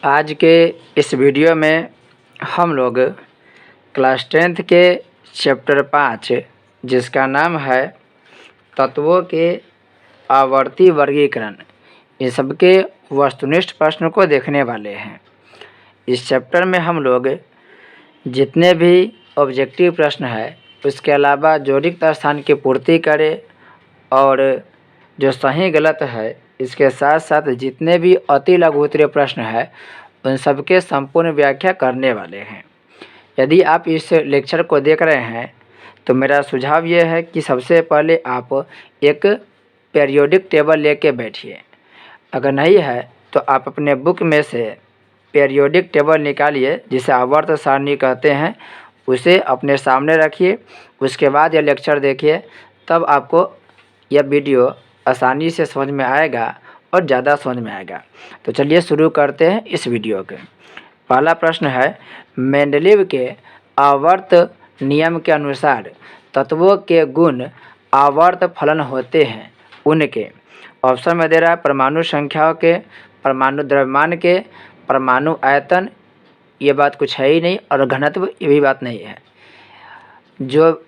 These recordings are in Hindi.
आज के इस वीडियो में हम लोग क्लास 10th के चैप्टर 5 जिसका नाम है तत्वों के आवर्ती वर्गीकरण, इन सबके वस्तुनिष्ठ प्रश्न को देखने वाले हैं। इस चैप्टर में हम लोग जितने भी ऑब्जेक्टिव प्रश्न है उसके अलावा जो रिक्त स्थान की पूर्ति करें और जो सही गलत है इसके साथ साथ जितने भी अति लघु उत्तरीय प्रश्न है उन सबके संपूर्ण व्याख्या करने वाले हैं। यदि आप इस लेक्चर को देख रहे हैं तो मेरा सुझाव ये है कि सबसे पहले आप एक पीरियोडिक टेबल लेके बैठिए। अगर नहीं है तो आप अपने बुक में से पीरियोडिक टेबल निकालिए, जिसे आवर्त सारणी कहते हैं, उसे अपने सामने रखिए। उसके बाद यह लेक्चर देखिए, तब आपको यह वीडियो आसानी से समझ में आएगा और ज़्यादा समझ में आएगा। तो चलिए शुरू करते हैं इस वीडियो के। पहला प्रश्न है, मेंडलीव के आवर्त नियम के अनुसार तत्वों के गुण आवर्त फलन होते हैं उनके। ऑप्शन में दे रहा है परमाणु संख्याओं के, परमाणु द्रव्यमान के, परमाणु आयतन, ये बात कुछ है ही नहीं, और घनत्व, ये भी बात नहीं है। जो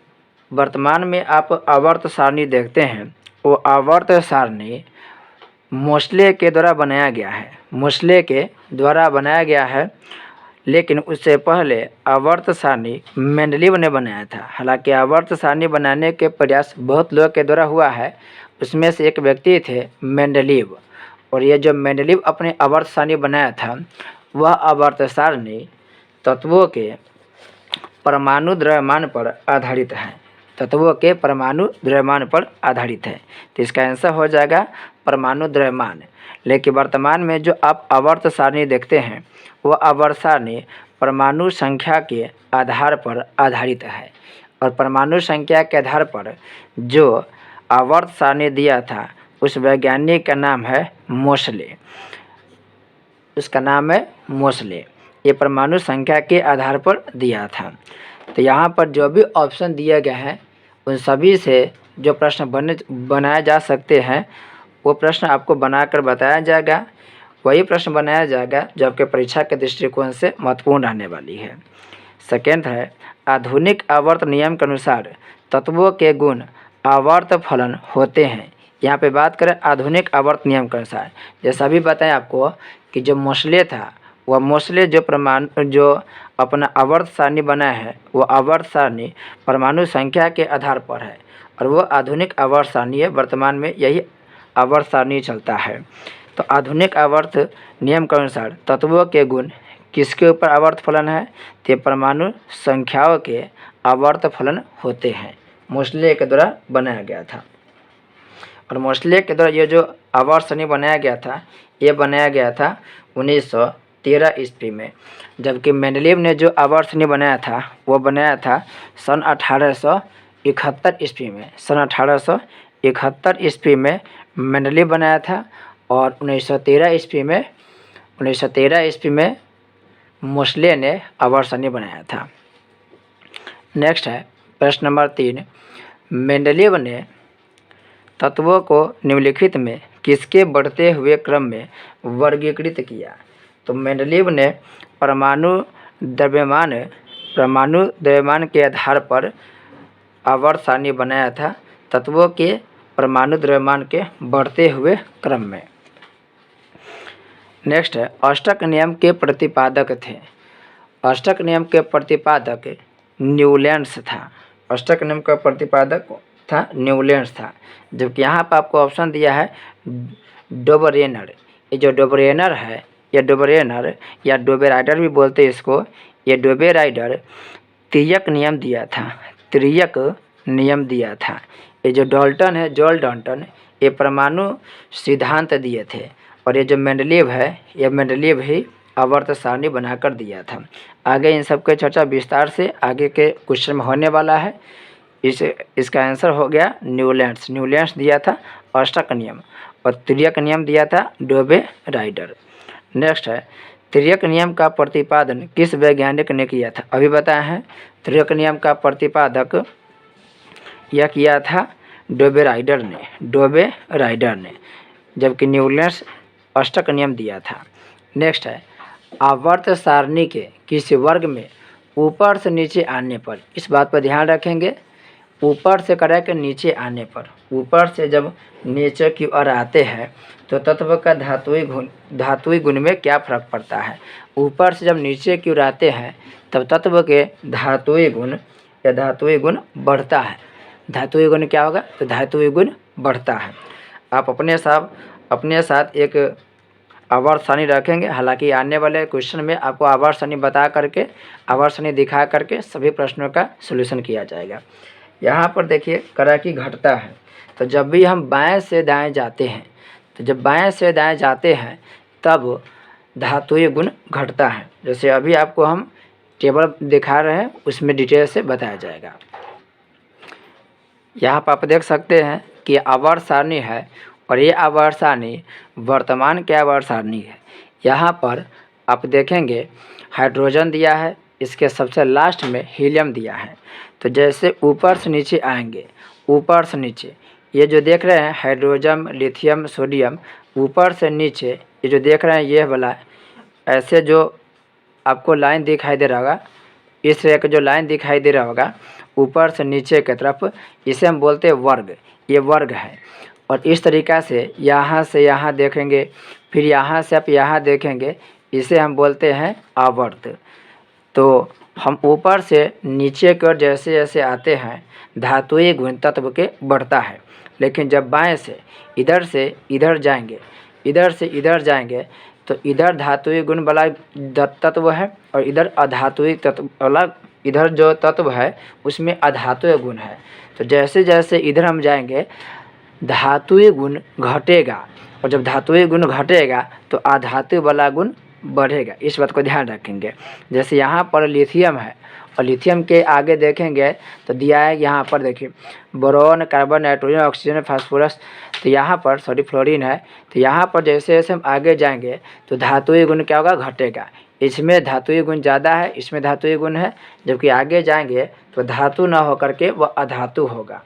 वर्तमान में आप आवर्त सारणी देखते हैं वो आवर्त सारणी मोसले के द्वारा बनाया गया है, मोसले के द्वारा बनाया गया है। लेकिन उससे पहले आवर्त सारणी मेंडलीव ने बनाया था। हालांकि आवर्त सारणी बनाने के प्रयास बहुत लोगों के द्वारा हुआ है, उसमें से एक व्यक्ति थे मेंडलीव। और ये जो मेंडलीव अपने आवर्त सारणी बनाया था वह आवर्त सारणी तत्वों के परमाणु द्रव्यमान पर आधारित है, तत्वों के परमाणु द्रव्यमान पर आधारित है। तो इसका आंसर हो जाएगा परमाणु द्रव्यमान। लेकिन वर्तमान में जो आप आवर्त सारणी देखते हैं वह आवर्त सारणी परमाणु संख्या के आधार पर आधारित है। और परमाणु संख्या के आधार पर जो आवर्त सारणी दिया था उस वैज्ञानिक का नाम है मोसले, उसका नाम है मोसले। ये परमाणु संख्या के आधार पर दिया था। तो यहाँ पर जो भी ऑप्शन दिए गए हैं उन सभी से जो प्रश्न बनाए जा सकते हैं वो प्रश्न आपको बनाकर बताया जाएगा। वही प्रश्न बनाया जाएगा जो आपके परीक्षा के दृष्टिकोण से महत्वपूर्ण रहने वाली है। सेकेंड है, आधुनिक आवर्त नियम के अनुसार तत्वों के गुण आवर्त फलन होते हैं। यहाँ पे बात करें आधुनिक आवर्त नियम के अनुसार, जैसा अभी बताएं आपको कि जो मोसले था वह मोसले जो अपना आवर्त सारणी बनाया है वो आवर्त सारणी परमाणु संख्या के आधार पर है, और वो आधुनिक आवर्त सारणी है। वर्तमान में यही आवर्त सारणी चलता है। तो आधुनिक आवर्त नियम के अनुसार तत्वों के गुण किसके ऊपर आवर्त फलन है? तो परमाणु संख्याओं के आवर्त फलन होते हैं। मोसले के द्वारा बनाया गया था, और मोसले के द्वारा ये जो आवर्त सारणी बनाया गया था ये बनाया गया था 1913 ईस्वी में। जबकि मेंडलीव ने जो आवर्त सारणी बनाया था वो बनाया था सन 1871 ईस्वी में। सन 1871 ईस्वी में मेंडलीव बनाया था, और 1913 ईस्वी में मोसले ने आवर्त सारणी बनाया था। नेक्स्ट है प्रश्न नंबर 3, मेंडलीव ने तत्वों को निम्नलिखित में किसके बढ़ते हुए क्रम में वर्गीकृत किया? तो मेंडलीव ने परमाणु द्रव्यमान के आधार पर आवर्त सारणी बनाया था, तत्वों के परमाणु द्रव्यमान के बढ़ते हुए क्रम में। नेक्स्ट है, अष्टक नियम के प्रतिपादक थे। अष्टक नियम के प्रतिपादक न्यूलैंड्स था। अष्टक नियम का प्रतिपादक था न्यूलैंड्स था। जबकि यहाँ पर आपको ऑप्शन दिया है डोबरेनर। ये जो डोबरेनर है, यह डोबरेनर या डोबेराइडर भी बोलते हैं इसको, ये डोबेराइडर तिर्यक नियम दिया था, तिर्यक नियम दिया था। ये जो डाल्टन है, जॉन डाल्टन, ये परमाणु सिद्धांत दिए थे। और ये जो मेंडलीव है, यह मेंडलीव ही आवर्त सारणी बनाकर दिया था। आगे इन सब के चर्चा विस्तार से आगे के क्वेश्चन में होने वाला है। इसका आंसर हो गया न्यूलैंड्स। न्यूलैंड्स दिया था अष्टक नियम, और तिर्यक नियम दिया था डोबेराइडर। नेक्स्ट है, तिर्यक नियम का प्रतिपादन किस वैज्ञानिक ने किया था? अभी बताया है तिर्यक नियम का प्रतिपादक यह किया था डोबेराइडर ने, जबकि न्यूलैंड्स अष्टक नियम दिया था। नेक्स्ट है, आवर्त सारणी के किसी वर्ग में ऊपर से नीचे आने पर, इस बात पर ध्यान रखेंगे, ऊपर से करें कि नीचे आने पर, ऊपर से जब नीचे की ओर आते हैं तो तत्व का धातुई गुण में क्या फर्क पड़ता है। ऊपर से जब नीचे की ओर आते हैं तब तत्व के धातुई गुण या धातुई गुण बढ़ता है। धातुई गुण क्या होगा, तो धातुई गुण बढ़ता है। आप अपने साथ एक आवर्त सारणी रखेंगे। हालांकि आने वाले क्वेश्चन में आपको आवर्त सारणी बता करके, आवर्त सारणी दिखा करके सभी प्रश्नों का सॉल्यूशन किया जाएगा। यहाँ पर देखिए कराकी घटता है, तो जब भी हम बाएं से दाएं जाते हैं, तो जब बाएं से दाएं जाते हैं तब धातुई गुण घटता है। जैसे अभी आपको हम टेबल दिखा रहे हैं, उसमें डिटेल से बताया जाएगा। यहाँ पर आप देख सकते हैं कि आवर्त सारणी है और ये आवर्त सारणी वर्तमान की आवर्त सारणी है। यहाँ पर आप देखेंगे हाइड्रोजन दिया है, इसके सबसे लास्ट में हीलियम दिया है। तो जैसे ऊपर से नीचे आएंगे, ऊपर से नीचे ये जो देख रहे हैं हाइड्रोजन, लिथियम, सोडियम, ऊपर से नीचे ये जो देख रहे हैं ये वाला, ऐसे जो आपको लाइन दिखाई दे रहा होगा, इस तरह का जो लाइन दिखाई दे रहा होगा ऊपर से नीचे की तरफ, इसे हम बोलते हैं वर्ग। ये वर्ग है। और इस तरीक़ा से यहाँ देखेंगे, फिर यहाँ से आप यहाँ देखेंगे, इसे हम बोलते हैं आवर्त। तो हम ऊपर से नीचे की ओर जैसे जैसे आते हैं धातुई गुण तत्व के बढ़ता है, लेकिन जब बाएं से इधर जाएंगे, इधर से इधर जाएंगे तो इधर धातुई गुण वाला तत्व है और इधर अधातुई तत्व वाला, इधर जो तत्व है उसमें अधातुई गुण है। तो जैसे जैसे इधर हम जाएंगे धातुई गुण घटेगा, और जब धातुई गुण घटेगा तो अधातु वाला गुण बढ़ेगा। इस बात को ध्यान रखेंगे। जैसे यहाँ पर लिथियम है और लिथियम के आगे देखेंगे तो दिया है, यहाँ पर देखिए boron, carbon, nitrogen, oxygen, phosphorus, तो यहाँ पर फ्लोरीन है। तो यहाँ पर जैसे जैसे हम आगे जाएंगे तो धातुई गुण क्या होगा, घटेगा। इसमें धातुई गुण ज़्यादा है, इसमें धातुई गुण है, जबकि आगे जाएंगे तो धातु ना होकर के वह अधातु होगा।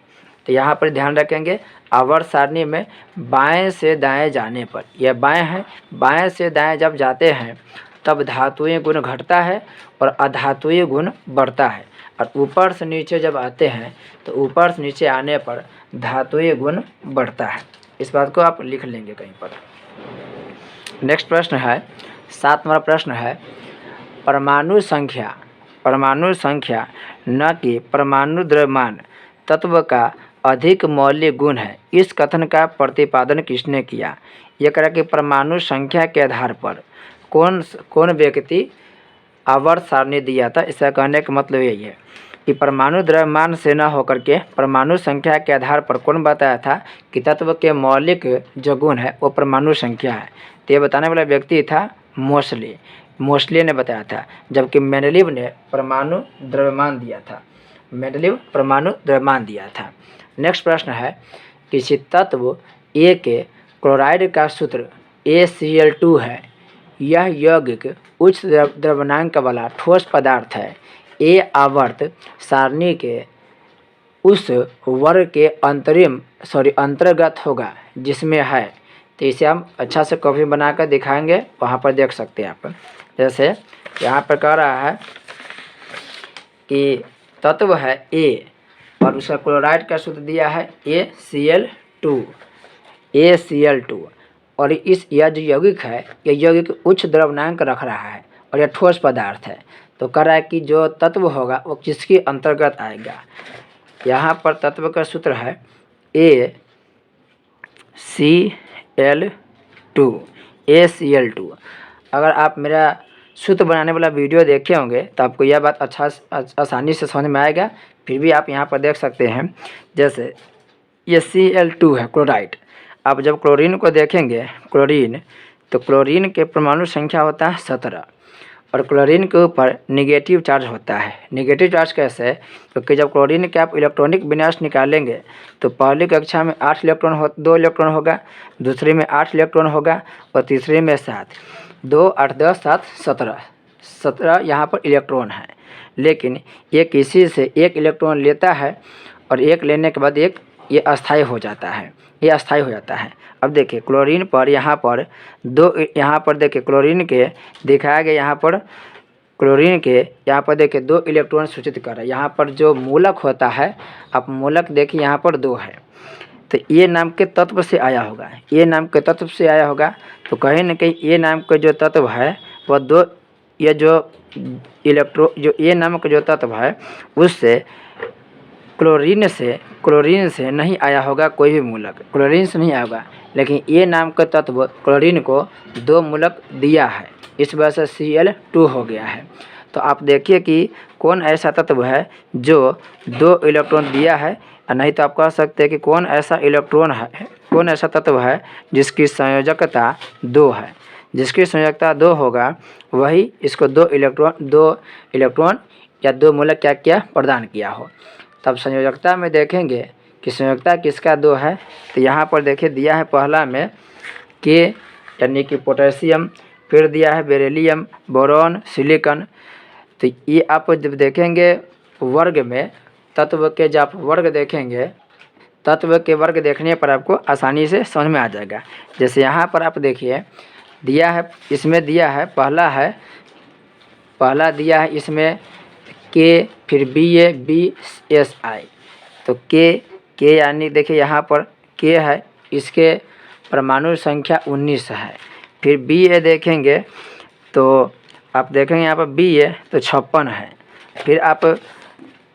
तो यहाँ पर ध्यान रखेंगे आवर्त सारणी में बाएं से दाएं जाने पर, यह बाएं है, बाएं से दाएं जब जाते हैं तब धातुई गुण घटता है और अधातुई गुण बढ़ता है। और ऊपर से नीचे जब आते हैं तो ऊपर से नीचे आने पर धातुई गुण बढ़ता है। इस बात को आप लिख लेंगे कहीं पर। नेक्स्ट प्रश्न है, 7 नंबर प्रश्न है, परमाणु संख्या न कि परमाणु द्रव्यमान तत्व का अधिक मौलिक गुण है। इस कथन का प्रतिपादन किसने किया। यह कह रहा कि परमाणु संख्या के आधार पर कौन व्यक्ति आवर्त सारणी दिया था। इसका कहने का मतलब यही है कि परमाणु द्रव्यमान से न होकर के परमाणु संख्या के आधार पर कौन बताया था कि तत्व के मौलिक जो गुण है वो परमाणु संख्या है। तो ये बताने वाला व्यक्ति था मोस्ले ने बताया था, जबकि मेंडलीव ने परमाणु द्रव्यमान दिया था। नेक्स्ट प्रश्न है, किसी तत्व ए के क्लोराइड का सूत्र ACl2 है। यह यौगिक उच्च द्रव्यमानांक वाला ठोस पदार्थ है। ए आवर्त सारणी के उस वर्ग के अंतर्गत होगा जिसमें है। तो इसे हम अच्छा से कॉपी बनाकर दिखाएंगे, वहाँ पर देख सकते हैं आप। जैसे यहाँ पर कह रहा है कि तत्व है A और उसका क्लोराइड का सूत्र दिया है ACl2 और यह जो यौगिक है यह यौगिक उच्च द्रव्यमानांक रख रहा है और यह ठोस पदार्थ है। तो कह रहा है कि जो तत्व होगा वो किसके अंतर्गत आएगा। यहाँ पर तत्व का सूत्र है ACl2। अगर आप मेरा सूत्र बनाने वाला वीडियो देखे होंगे तो आपको यह बात आसानी से समझ में आएगा। फिर भी आप यहाँ पर देख सकते हैं, जैसे ये Cl2 है क्लोराइड। आप जब क्लोरीन को देखेंगे, तो क्लोरीन के परमाणु संख्या होता है 17 और क्लोरीन के ऊपर निगेटिव चार्ज होता है। निगेटिव चार्ज कैसे है, क्योंकि जब क्लोरीन के आप इलेक्ट्रॉनिक विन्यास निकालेंगे तो पहली कक्षा में 2 इलेक्ट्रॉन होगा, दूसरे में 8 इलेक्ट्रॉन होगा और तीसरे में 7। 2 8 10 7 17 यहाँ पर इलेक्ट्रॉन है। लेकिन ये किसी से एक इलेक्ट्रॉन लेता है और एक लेने के बाद एक ये अस्थायी हो जाता है, ये अस्थायी हो जाता है। अब देखिए क्लोरीन पर यहाँ पर दो, यहाँ पर देखिए क्लोरीन के दिखाया गया, यहाँ पर क्लोरीन के यहाँ पर देखिए 2 इलेक्ट्रॉन सूचित कर रहा है। यहाँ पर जो मूलक होता है, आप मूलक देखिए यहाँ पर 2 है, तो ए नाम के तत्व से आया होगा, ए नाम के तत्व से आया होगा। तो कहीं ना कहीं ए नाम का जो तत्व है वह 2, ये जो जो ए नामक जो तत्व है उससे क्लोरीन से नहीं आया होगा कोई भी मूलक, क्लोरीन से नहीं आया होगा, लेकिन ए नाम का तत्व क्लोरीन को 2 मूलक दिया है, इस वजह से Cl2 हो गया है। तो आप देखिए कि कौन ऐसा तत्व है जो 2 इलेक्ट्रॉन दिया है, नहीं तो आप कह सकते हैं कि कौन ऐसा इलेक्ट्रॉन है, कौन ऐसा तत्व है जिसकी संयोजकता 2 है। जिसकी संयोजकता 2 होगा वही इसको 2 इलेक्ट्रॉन या 2 मूलक क्या किया, प्रदान किया हो। तब संयोजकता में देखेंगे कि संयोजकता किसका 2 है, तो यहाँ पर देखिए दिया है पहला में के यानी कि पोटेशियम, फिर दिया है बेरिलियम, बोरॉन, सिलिकॉन। तो ये आप जब देखेंगे वर्ग में तत्व के, जब आप वर्ग देखेंगे, तत्व के वर्ग देखने पर आपको आसानी से समझ में आ जाएगा। जैसे यहाँ पर आप देखिए दिया है, इसमें दिया है पहला दिया है इसमें के, फिर BaBSI। तो के यानी देखिए यहाँ पर के है, इसके परमाणु संख्या 19 है। फिर Ba देखेंगे तो आप देखेंगे यहाँ पर Ba तो 56 है। फिर आप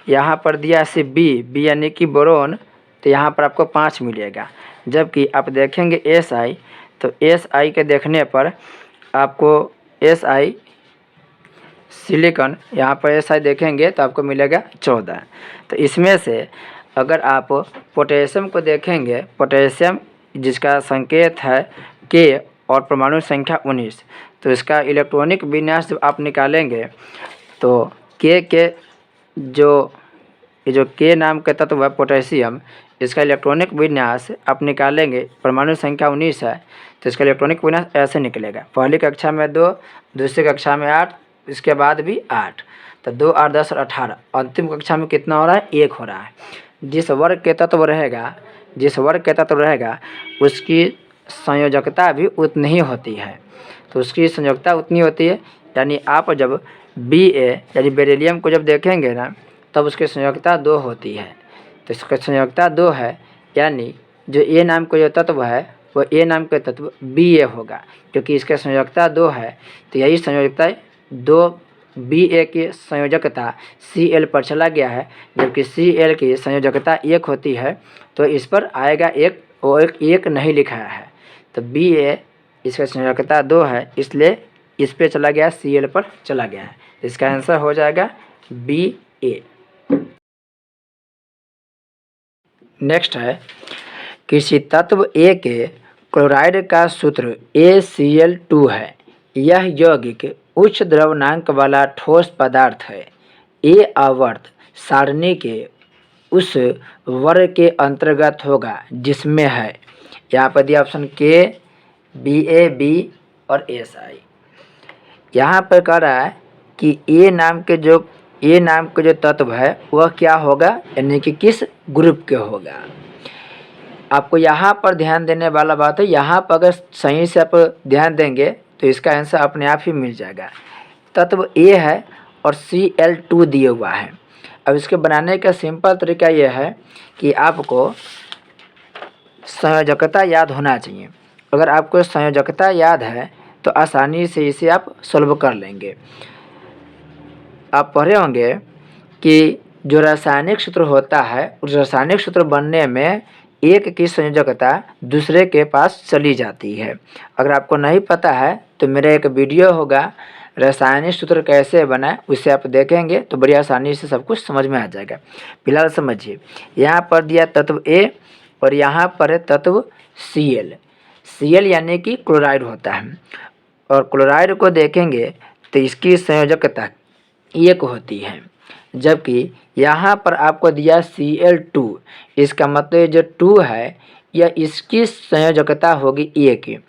यहाँ पर दिया से बी यानी कि बोरोन, तो यहाँ पर आपको 5 मिलेगा। जबकि आप देखेंगे Si, तो Si के देखने पर आपको Si सिलिकॉन, यहाँ पर Si देखेंगे तो आपको मिलेगा 14। तो इसमें से अगर आप पोटेशियम को देखेंगे, पोटेशियम जिसका संकेत है के और परमाणु संख्या 19, तो इसका इलेक्ट्रॉनिक विन्यास जब आप निकालेंगे तो के जो के नाम के तत्व है पोटेशियम, इसका इलेक्ट्रॉनिक विन्यास आप निकालेंगे, परमाणु संख्या 19 है, तो इसका इलेक्ट्रॉनिक विन्यास ऐसे निकलेगा। पहली कक्षा में 2, दूसरी कक्षा में 8, इसके बाद भी 8, तो 2, 8, 10 और 18। अंतिम कक्षा में कितना हो रहा है, 1 हो रहा है। जिस वर्ग के तत्व रहेगा उसकी संयोजकता भी उतनी ही होती है, तो उसकी संयोजकता उतनी होती है। यानी आप जब Ba यानी बेरिलियम को जब देखेंगे ना, तब उसकी संयोजकता 2 होती है। तो इसका संयोजकता 2 है, यानी जो ए नाम का जो तत्व है वो ए नाम का तत्व Ba होगा, क्योंकि इसका संयोजकता 2 है। तो यही संयोजकता 2 Ba की संयोजकता Cl पर चला गया है, जबकि Cl की संयोजकता 1 होती है, तो इस पर आएगा 1 और 1 नहीं लिखा है। तो Ba इसका संयोजकता 2 है, इसलिए इस पे चला गया, Cl पर चला गया है। इसका आंसर हो जाएगा Ba। नेक्स्ट है, किसी तत्व A के क्लोराइड का सूत्र ACl2 है। यह यौगिक उच्च द्रव्यनांक वाला ठोस पदार्थ है। A आवर्त सारणी के उस वर्ग के अंतर्गत होगा जिसमें है, यहाँ पर दिया ऑप्शन के, Ba, B और Si। यहाँ पर कह रहा है कि ए नाम के जो तत्व है वह क्या होगा, यानी कि किस ग्रुप के होगा। आपको यहाँ पर ध्यान देने वाला बात है, यहाँ पर अगर सही से आप ध्यान देंगे तो इसका आंसर अपने आप ही मिल जाएगा। तत्व ए है और Cl2 दिया हुआ है। अब इसके बनाने का सिंपल तरीका यह है कि आपको संयोजकता याद होना चाहिए। अगर आपको संयोजकता याद है तो आसानी से इसे आप सॉल्व कर लेंगे। आप पढ़े होंगे कि जो रासायनिक सूत्र होता है, उस रासायनिक सूत्र बनने में एक की संयोजकता दूसरे के पास चली जाती है। अगर आपको नहीं पता है तो मेरा एक वीडियो होगा रासायनिक सूत्र कैसे बनाए, उसे आप देखेंगे तो बड़ी आसानी से सब कुछ समझ में आ जाएगा। फिलहाल समझिए, यहाँ पर दिया तत्व ए और यहाँ पर है तत्व Cl यानी कि क्लोराइड होता है। और क्लोराइड को देखेंगे तो इसकी संयोजकता 1 होती है, जबकि यहाँ पर आपको दिया Cl2, इसका मतलब जो 2 है यह इसकी संयोजकता होगी 1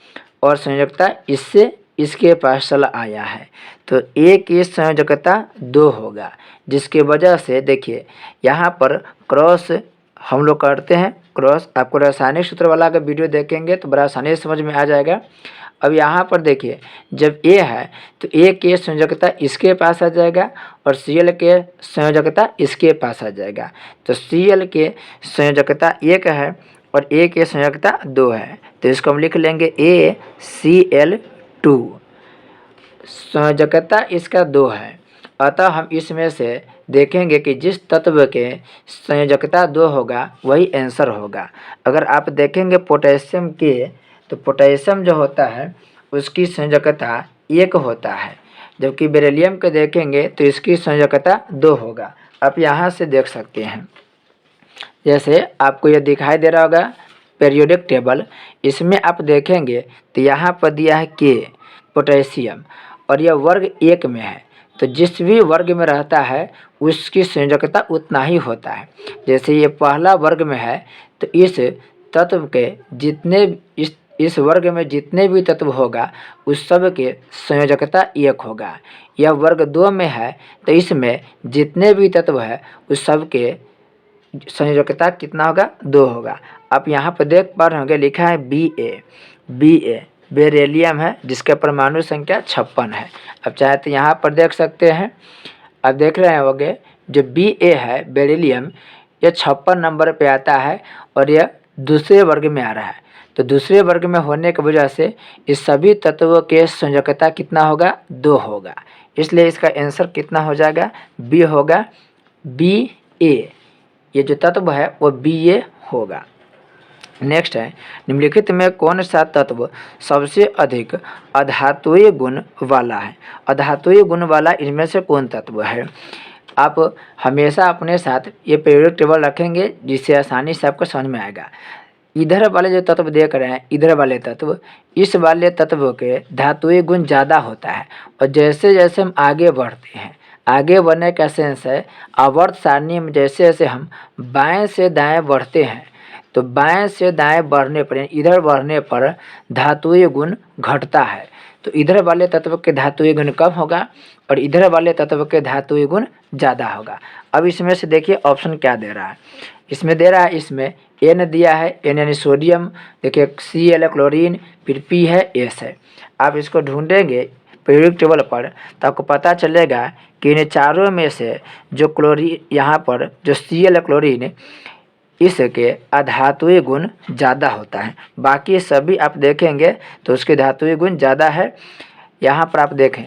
और संयोजकता इससे इसके पास चला आया है, तो A की संयोजकता 2 होगा, जिसकी वजह से देखिए यहाँ पर क्रॉस हम लोग करते हैं क्रॉस। आपको रासायनिक सूत्र वाला अगर वीडियो देखेंगे तो बड़ा आसानी से समझ में आ जाएगा। अब यहाँ पर देखिए, जब ए है तो ए के संयोजकता इसके पास आ जाएगा और Cl के संयोजकता इसके पास आ जाएगा। तो Cl के संयोजकता 1 है और ए के संयोजकता 2 है, तो इसको हम लिख लेंगे ACl2। संयोजकता इसका 2 है, अतः हम इसमें से देखेंगे कि जिस तत्व के संयोजकता 2 होगा वही आंसर होगा। अगर आप देखेंगे पोटेशियम के, तो पोटेशियम जो होता है उसकी संयोजकता 1 होता है, जबकि बेरिलियम के देखेंगे तो इसकी संयोजकता 2 होगा। आप यहाँ से देख सकते हैं, जैसे आपको यह दिखाई दे रहा होगा पीरियोडिक टेबल, इसमें आप देखेंगे तो यहाँ पर दिया है के पोटेशियम और यह वर्ग 1 में है, तो जिस भी वर्ग में रहता है उसकी संयोजकता उतना ही होता है। जैसे ये पहला वर्ग में है तो इस तत्व के जितने इस वर्ग में जितने भी तत्व होगा उस सब के संयोजकता 1 होगा। यह वर्ग 2 में है तो इसमें जितने भी तत्व है उस सब के संयोजकता कितना होगा? 2 होगा। आप यहाँ पर देख पा रहे होंगे लिखा है Ba बेरिलियम है जिसका परमाणु संख्या 56 है। अब चाहे तो यहाँ पर देख सकते हैं, आप देख रहे होंगे जो Ba है बेरिलियम, यह 56 नंबर पे आता है और यह दूसरे वर्ग में आ रहा है। तो दूसरे वर्ग में होने की वजह से इस सभी तत्वों के संयोजकता कितना होगा? 2 होगा। इसलिए इसका आंसर कितना हो जाएगा? बी होगा। Ba ये जो तत्व है वो Ba होगा। नेक्स्ट है, निम्नलिखित में कौन सा तत्व सबसे अधिक अधातुय गुण वाला है? अधातुय गुण वाला इनमें से कौन तत्व है? आप हमेशा अपने साथ ये पीरियोडिक टेबल रखेंगे जिससे आसानी से आपको समझ में आएगा। इधर वाले जो तत्व देख रहे हैं, इधर वाले तत्व, इस वाले तत्व के धातुय गुण ज़्यादा होता है और जैसे जैसे हम आगे बढ़ते हैं, आगे बढ़ने का सेंस है आवर्त सारणी में जैसे जैसे हम बाएं से दाएं बढ़ते हैं तो बाएं से दाएं बढ़ने पर, इधर बढ़ने पर धातुय गुण घटता है। तो इधर वाले तत्व के धातुय गुण कम होगा और इधर वाले तत्व के धातुय गुण ज़्यादा होगा। अब इसमें से देखिए ऑप्शन क्या दे रहा है। इसमें दे रहा है, इसमें N दिया है, N यानी सोडियम, देखिए Cl क्लोरीन, फिर P है, S है। आप इसको ढूंढेंगे पीरियोडिक टेबल पर तो आपको पता चलेगा कि इन चारों में से जो क्लोरीन, यहाँ पर जो Cl क्लोरीन, इसके अधातुय गुण ज़्यादा होता है। बाकी सभी आप देखेंगे तो उसके धातुय गुण ज़्यादा है। यहाँ पर आप देखें,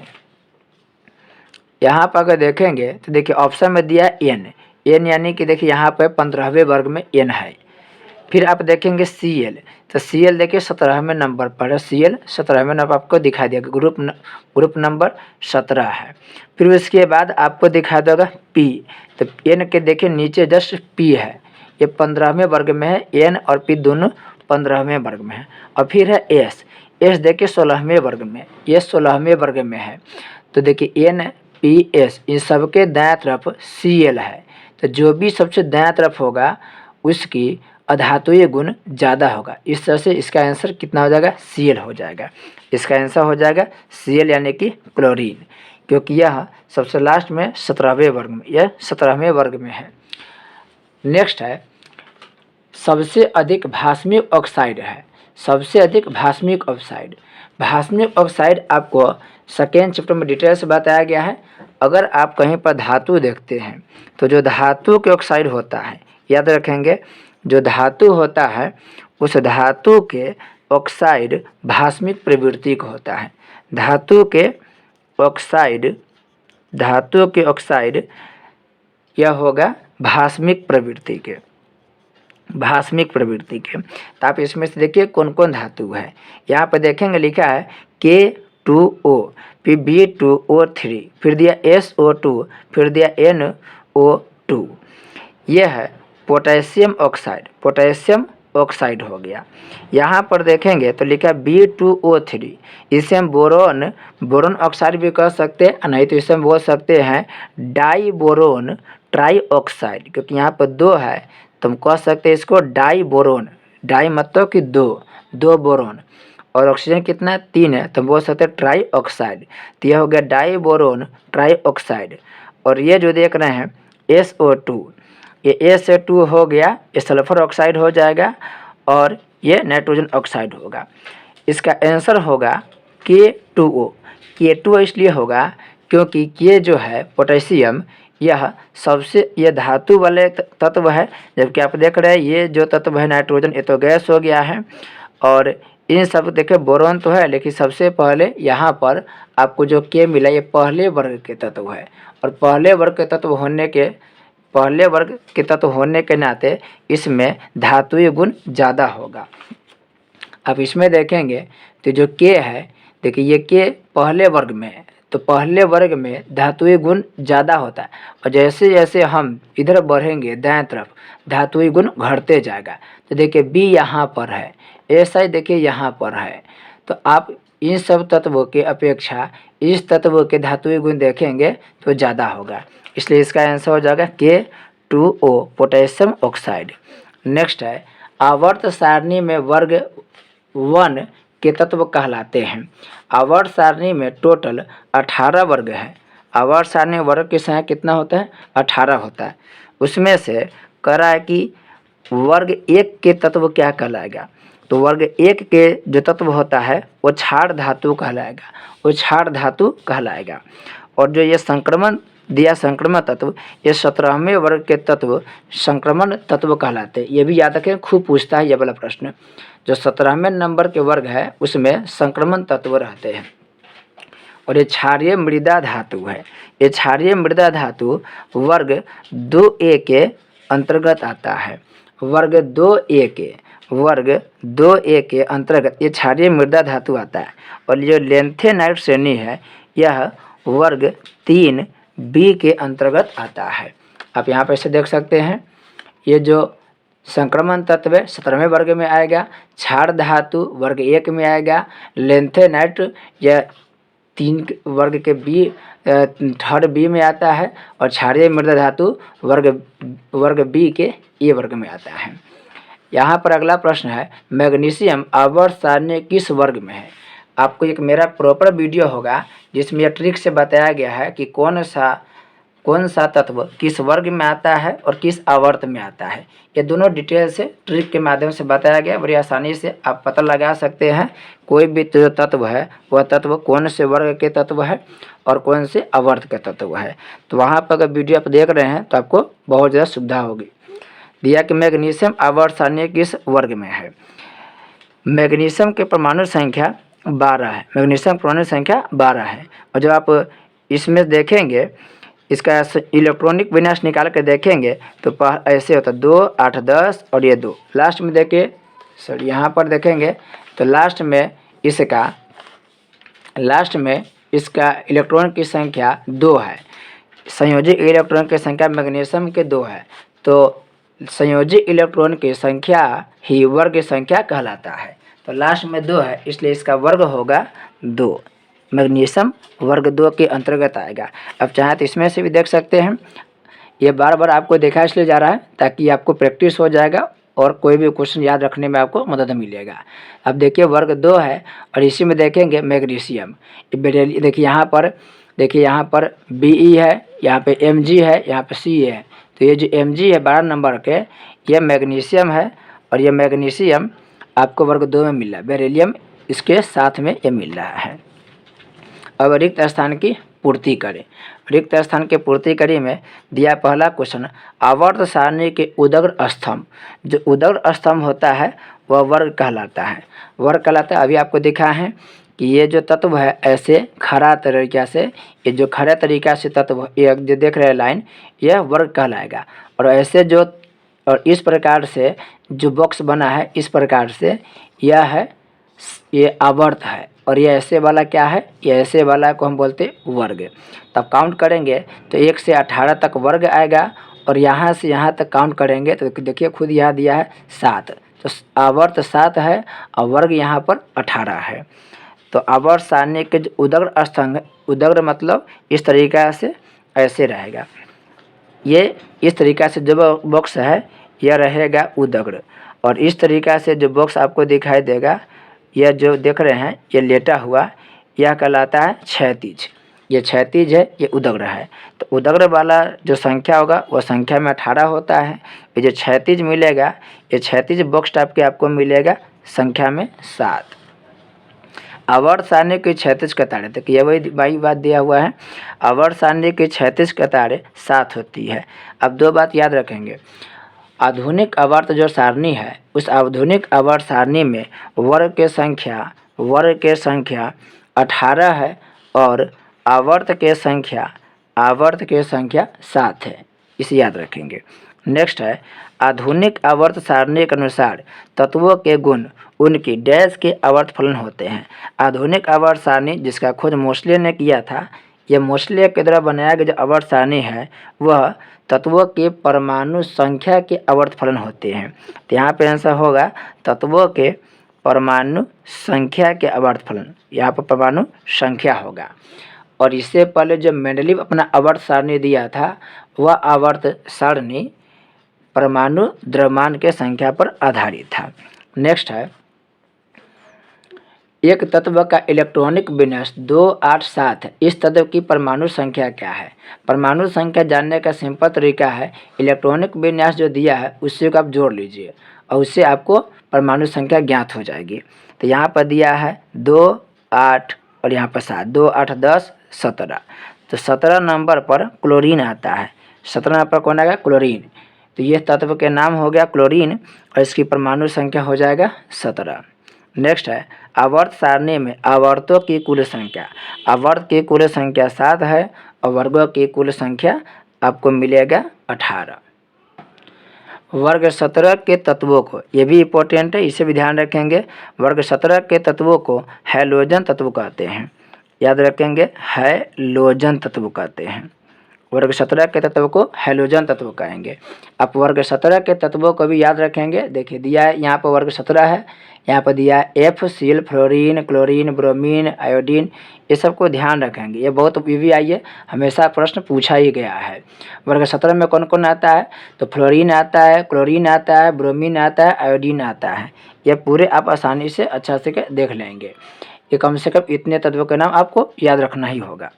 यहाँ पर अगर देखेंगे तो देखिए ऑप्शन में दिया N यानी कि देखिए यहाँ पर 15वें वर्ग में N है। फिर आप देखेंगे Cl, तो Cl देखिए 17वें नंबर पर है। Cl 17वें नंबर आपको दिखाई देगा, ग्रुप नंबर 17 है। फिर उसके बाद आपको दिखा देगा P, तो N के देखिए नीचे जस्ट P है, ये 15वें वर्ग में है। N और P दोनों 15वें वर्ग में है। और फिर है S देखिए 16वें वर्ग में, ये 16वें वर्ग में है। तो देखिए N P S इन सबके दाएं तरफ Cl है, तो जो भी सबसे दाएं तरफ होगा उसकी अधातुय गुण ज़्यादा होगा। इस तरह से इसका आंसर कितना हो जाएगा? Cl हो जाएगा। इसका आंसर हो जाएगा Cl यानी कि क्लोरीन, क्योंकि यह सबसे लास्ट में 17वें वर्ग में, यह 17वें वर्ग में है। नेक्स्ट है, सबसे अधिक भास्मिक ऑक्साइड है। सबसे अधिक भास्मिक ऑक्साइड, भास्मिक ऑक्साइड आपको सेकेंड चैप्टर में डिटेल से बताया गया है। अगर आप कहीं पर धातु देखते हैं तो जो धातु के ऑक्साइड होता है, याद रखेंगे, जो धातु होता है उस धातु के ऑक्साइड भास्मिक प्रवृत्ति का होता है। धातु के ऑक्साइड यह होगा भास्मिक प्रवृत्ति के। तो आप इसमें से देखिए कौन कौन धातु है। यहाँ पर देखेंगे लिखा है K2O, फिर B2O3, फिर दिया SO2, फिर दिया NO2। यह है पोटेशियम ऑक्साइड हो गया। यहाँ पर देखेंगे तो लिखा B2O3, इसे हम बोरोन ऑक्साइड भी कह सकते हैं, नहीं तो इसे हम बोल सकते हैं डाई बोरोन ट्राईऑक्साइड, क्योंकि यहाँ पर 2 है तो हम कह सकते हैं इसको डाई बोरोन। डाई मतलब कि 2 बोरोन, और ऑक्सीजन कितना 3 है तो हम बोल सकते हैं ट्राई ऑक्साइड। तो यह हो गया डाई बोरोन ट्राई ऑक्साइड। और ये जो देख रहे हैं SO2, ये A से 2 हो गया, ये सल्फर ऑक्साइड हो जाएगा और ये नाइट्रोजन ऑक्साइड होगा। इसका आंसर होगा K2O। K2O इसलिए होगा क्योंकि ये जो है पोटेशियम, यह सबसे ये धातु वाले तत्व है, जबकि आप देख रहे हैं ये जो तत्व है नाइट्रोजन, ये तो गैस हो गया है। और इन सब देखिए बोरोन तो है, लेकिन सबसे पहले यहाँ पर आपको जो के मिला ये पहले वर्ग के तत्व है, और पहले वर्ग के तत्व होने के नाते इसमें धातुई गुण ज़्यादा होगा। अब इसमें देखेंगे तो जो के है, देखिए ये के पहले वर्ग में है, तो पहले वर्ग में धातुई गुण ज़्यादा होता है, और जैसे जैसे हम इधर बढ़ेंगे दाएं तरफ धातुई गुण घटते जाएगा। तो देखिए बी यहाँ पर है, ऐसा ही देखिए यहाँ पर है। तो आप इन सब तत्वों के अपेक्षा इस तत्व के धातुई गुण देखेंगे तो ज़्यादा होगा, इसलिए इसका आंसर हो जाएगा K2O पोटेशियम ऑक्साइड। नेक्स्ट है आवर्त सारणी में वर्ग 1 के तत्व कहलाते हैं। आवर्त सारणी में टोटल 18 वर्ग है। आवर्त सारणी वर्ग की संख्या कितना होता है? 18 होता है। उसमें से कह रहा है कि वर्ग 1 के तत्व क्या कहलाएगा? तो वर्ग 1 के जो तत्व होता है वो क्षार धातु कहलाएगा, वो क्षार धातु कहलाएगा। और जो ये संक्रमण दिया संक्रमण तत्व, ये 17वें वर्ग के तत्व संक्रमण तत्व कहलाते हैं। ये भी याद रखें, खूब पूछता है ये वाला प्रश्न। जो 17वें नंबर के वर्ग है उसमें संक्रमण तत्व रहते हैं। और ये क्षारीय मृदा धातु है। ये क्षारीय मृदा धातु वर्ग 2A के अंतर्गत आता है। वर्ग 2A के अंतर्गत ये क्षारीय मृदा धातु आता है। और जो लेंथेनाइट श्रेणी है यह वर्ग 3B के अंतर्गत आता है। आप यहाँ पर ऐसे देख सकते हैं, ये जो संक्रमण तत्व 17वें वर्ग में आएगा, क्षार धातु वर्ग 1 में आएगा, लेंथेनाइट यह 3 वर्ग के थर्ड बी में आता है, और क्षारीय मृदा धातु वर्ग बी के ए वर्ग में आता है। यहाँ पर अगला प्रश्न है मैग्नीशियम आवर्त सारणी किस वर्ग में है? आपको एक मेरा प्रॉपर वीडियो होगा जिसमें यह ट्रिक से बताया गया है कि कौन सा तत्व किस वर्ग में आता है और किस आवर्त में आता है। ये दोनों डिटेल से ट्रिक के माध्यम से बताया गया। बड़ी आसानी से आप पता लगा सकते हैं कोई भी जो तत्व है वह तत्व कौन से वर्ग के तत्व है और कौन से आवर्त के तत्व है। तो वहाँ पर अगर वीडियो आप देख रहे हैं तो आपको बहुत ज़्यादा सुविधा होगी। दिया कि मैग्नीशियम आवर्त सारणी किस वर्ग में है। मैग्नीशियम के परमाणु संख्या 12 है। मैग्नीशियम परमाणु संख्या 12 है। और जब आप इसमें देखेंगे इसका इलेक्ट्रॉनिक विन्यास निकाल के देखेंगे तो ऐसे होता है 2, 8, 10 और ये 2। लास्ट में देखिए सर यहाँ पर देखेंगे तो लास्ट में इसका इलेक्ट्रॉन की संख्या 2 है। संयोजी इलेक्ट्रॉन की संख्या मैग्नीशियम के 2 है, तो संयोजी इलेक्ट्रॉन की संख्या ही वर्ग की संख्या कहलाता है। तो लास्ट में 2 है इसलिए इसका वर्ग होगा 2। मैग्नीशियम वर्ग 2 के अंतर्गत आएगा। अब चाहे तो इसमें से भी देख सकते हैं। ये बार बार आपको देखा इसलिए जा रहा है ताकि आपको प्रैक्टिस हो जाएगा और कोई भी क्वेश्चन याद रखने में आपको मदद मिलेगा। अब देखिए वर्ग 2 है और इसी में देखेंगे मैग्नीशियम। देखिए यहाँ पर Be है, यहाँ पे Mg है, यहाँ पे C है। तो ये जो Mg है 12 नंबर के ये मैग्नीशियम है, और ये मैग्नीशियम आपको वर्ग 2 में मिल रहा है। बेरिलियम इसके साथ में ये मिल रहा है। अब रिक्त स्थान की पूर्ति करें। रिक्त स्थान की पूर्ति करी में दिया पहला क्वेश्चन आवर्त सारणी के उदग्र स्तंभ। जो उदग्र स्तंभ होता है वह वर्ग कहलाता है। वर्ग कहलाता है। अभी आपको दिखा है कि ये जो तत्व है ऐसे खड़ा तरीका से, ये जो खड़ा तरीका से तत्व ये जो देख रहे हैं लाइन, यह वर्ग कहलाएगा। और ऐसे जो और इस प्रकार से जो बॉक्स बना है इस प्रकार से यह है, ये आवर्त है। और ये ऐसे वाला क्या है? ये ऐसे वाला को हम बोलते वर्ग। तब काउंट करेंगे तो 1 से 18 तक वर्ग आएगा, और यहाँ से यहाँ तक काउंट करेंगे तो देखिए खुद यहाँ दिया है 7, तो आवर्त 7 है और वर्ग यहाँ पर 18 है। तो आवर्त सारणी के जो उदग्र स्तंभ, उदग्र मतलब इस तरीका से ऐसे रहेगा। ये इस तरीका से जो बॉक्स है यह रहेगा उदग्र, और इस तरीका से जो बॉक्स आपको दिखाई देगा यह जो देख रहे हैं ये लेटा हुआ, यह कहलाता है क्षैतिज। ये क्षैतिज है, ये उदग्र है। तो उदग्र वाला जो संख्या होगा वो संख्या में 18 होता है। ये जो क्षैतिज मिलेगा, ये क्षैतिज बॉक्स टाइप के आपको मिलेगा संख्या में 7। आवर्त सारणी की क्षैतिज कतारें, तो ये वही बात दिया हुआ है। आवर्त सारणी की क्षैतिज कतारें 7 होती है। अब 2 बात याद रखेंगे। आधुनिक आवर्त जो सारणी है, उस आधुनिक आवर्त सारणी में वर्ग के संख्या 18 है और आवर्त के संख्या 7 है। इसे याद रखेंगे। नेक्स्ट है, आधुनिक आवर्त सारणी के अनुसार तत्वों के गुण उनकी डैश के आवर्त फलन होते हैं। आधुनिक आवर्त सारणी जिसका खोज मोस्ले ने किया था, यह मोस्ले के द्वारा बनाया गया जो आवर्त सारणी है वह तत्वों के परमाणु संख्या के आवर्त फलन होते हैं। तो यहाँ पे आंसर होगा तत्वों के परमाणु संख्या के आवर्त फलन, यहाँ पर परमाणु संख्या होगा। और इससे पहले जो मेंडलीव अपना आवर्त सारणी दिया था वह आवर्त सारणी परमाणु द्रव्यमान के संख्या पर आधारित था। नेक्स्ट है, एक तत्व का इलेक्ट्रॉनिक विन्यास 2, 8, 7 है। इस तत्व की परमाणु संख्या क्या है? परमाणु संख्या जानने का सिंपल तरीका है, इलेक्ट्रॉनिक विन्यास जो दिया है उससे को आप जोड़ लीजिए और उससे आपको परमाणु संख्या ज्ञात हो जाएगी। तो यहाँ पर दिया है 2, 8 और यहाँ पर 7, 2, 8, 10, 17। तो 17 नंबर पर क्लोरीन आता है। 17 नंबर पर कौन आएगा? क्लोरीन। तो ये तत्व के नाम हो गया क्लोरीन और इसकी परमाणु संख्या हो जाएगा 17। नेक्स्ट है, आवर्त सारणी में आवर्तों की कुल संख्या। आवर्त की कुल संख्या 7 है और वर्गों की कुल संख्या आपको मिलेगा 18। वर्ग 17 के तत्वों को, ये भी इम्पोर्टेंट है, इसे भी ध्यान रखेंगे। वर्ग 17 के तत्वों को हैलोजन तत्व कहते हैं। याद रखेंगे, हैलोजन तत्व कहते हैं। वर्ग 17 के तत्व को हैलोजन तत्व कहेंगे। आप वर्ग 17 के तत्वों को भी याद रखेंगे। देखिए दिया है यहाँ पर वर्ग 17 है, यहाँ पर दिया है FCl, fluorine, chlorine, bromine, iodine, ये सब को ध्यान रखेंगे। ये बहुत PVI है, हमेशा प्रश्न पूछा ही गया है। वर्ग 17 में कौन कौन आता है? तो फ्लोरीन आता है, क्लोरीन आता है, ब्रोमीन आता है, आयोडीन आता है। ये पूरे आप आसानी से अच्छा से देख लेंगे। ये कम से कम इतने तत्वों के नाम आपको याद रखना ही होगा।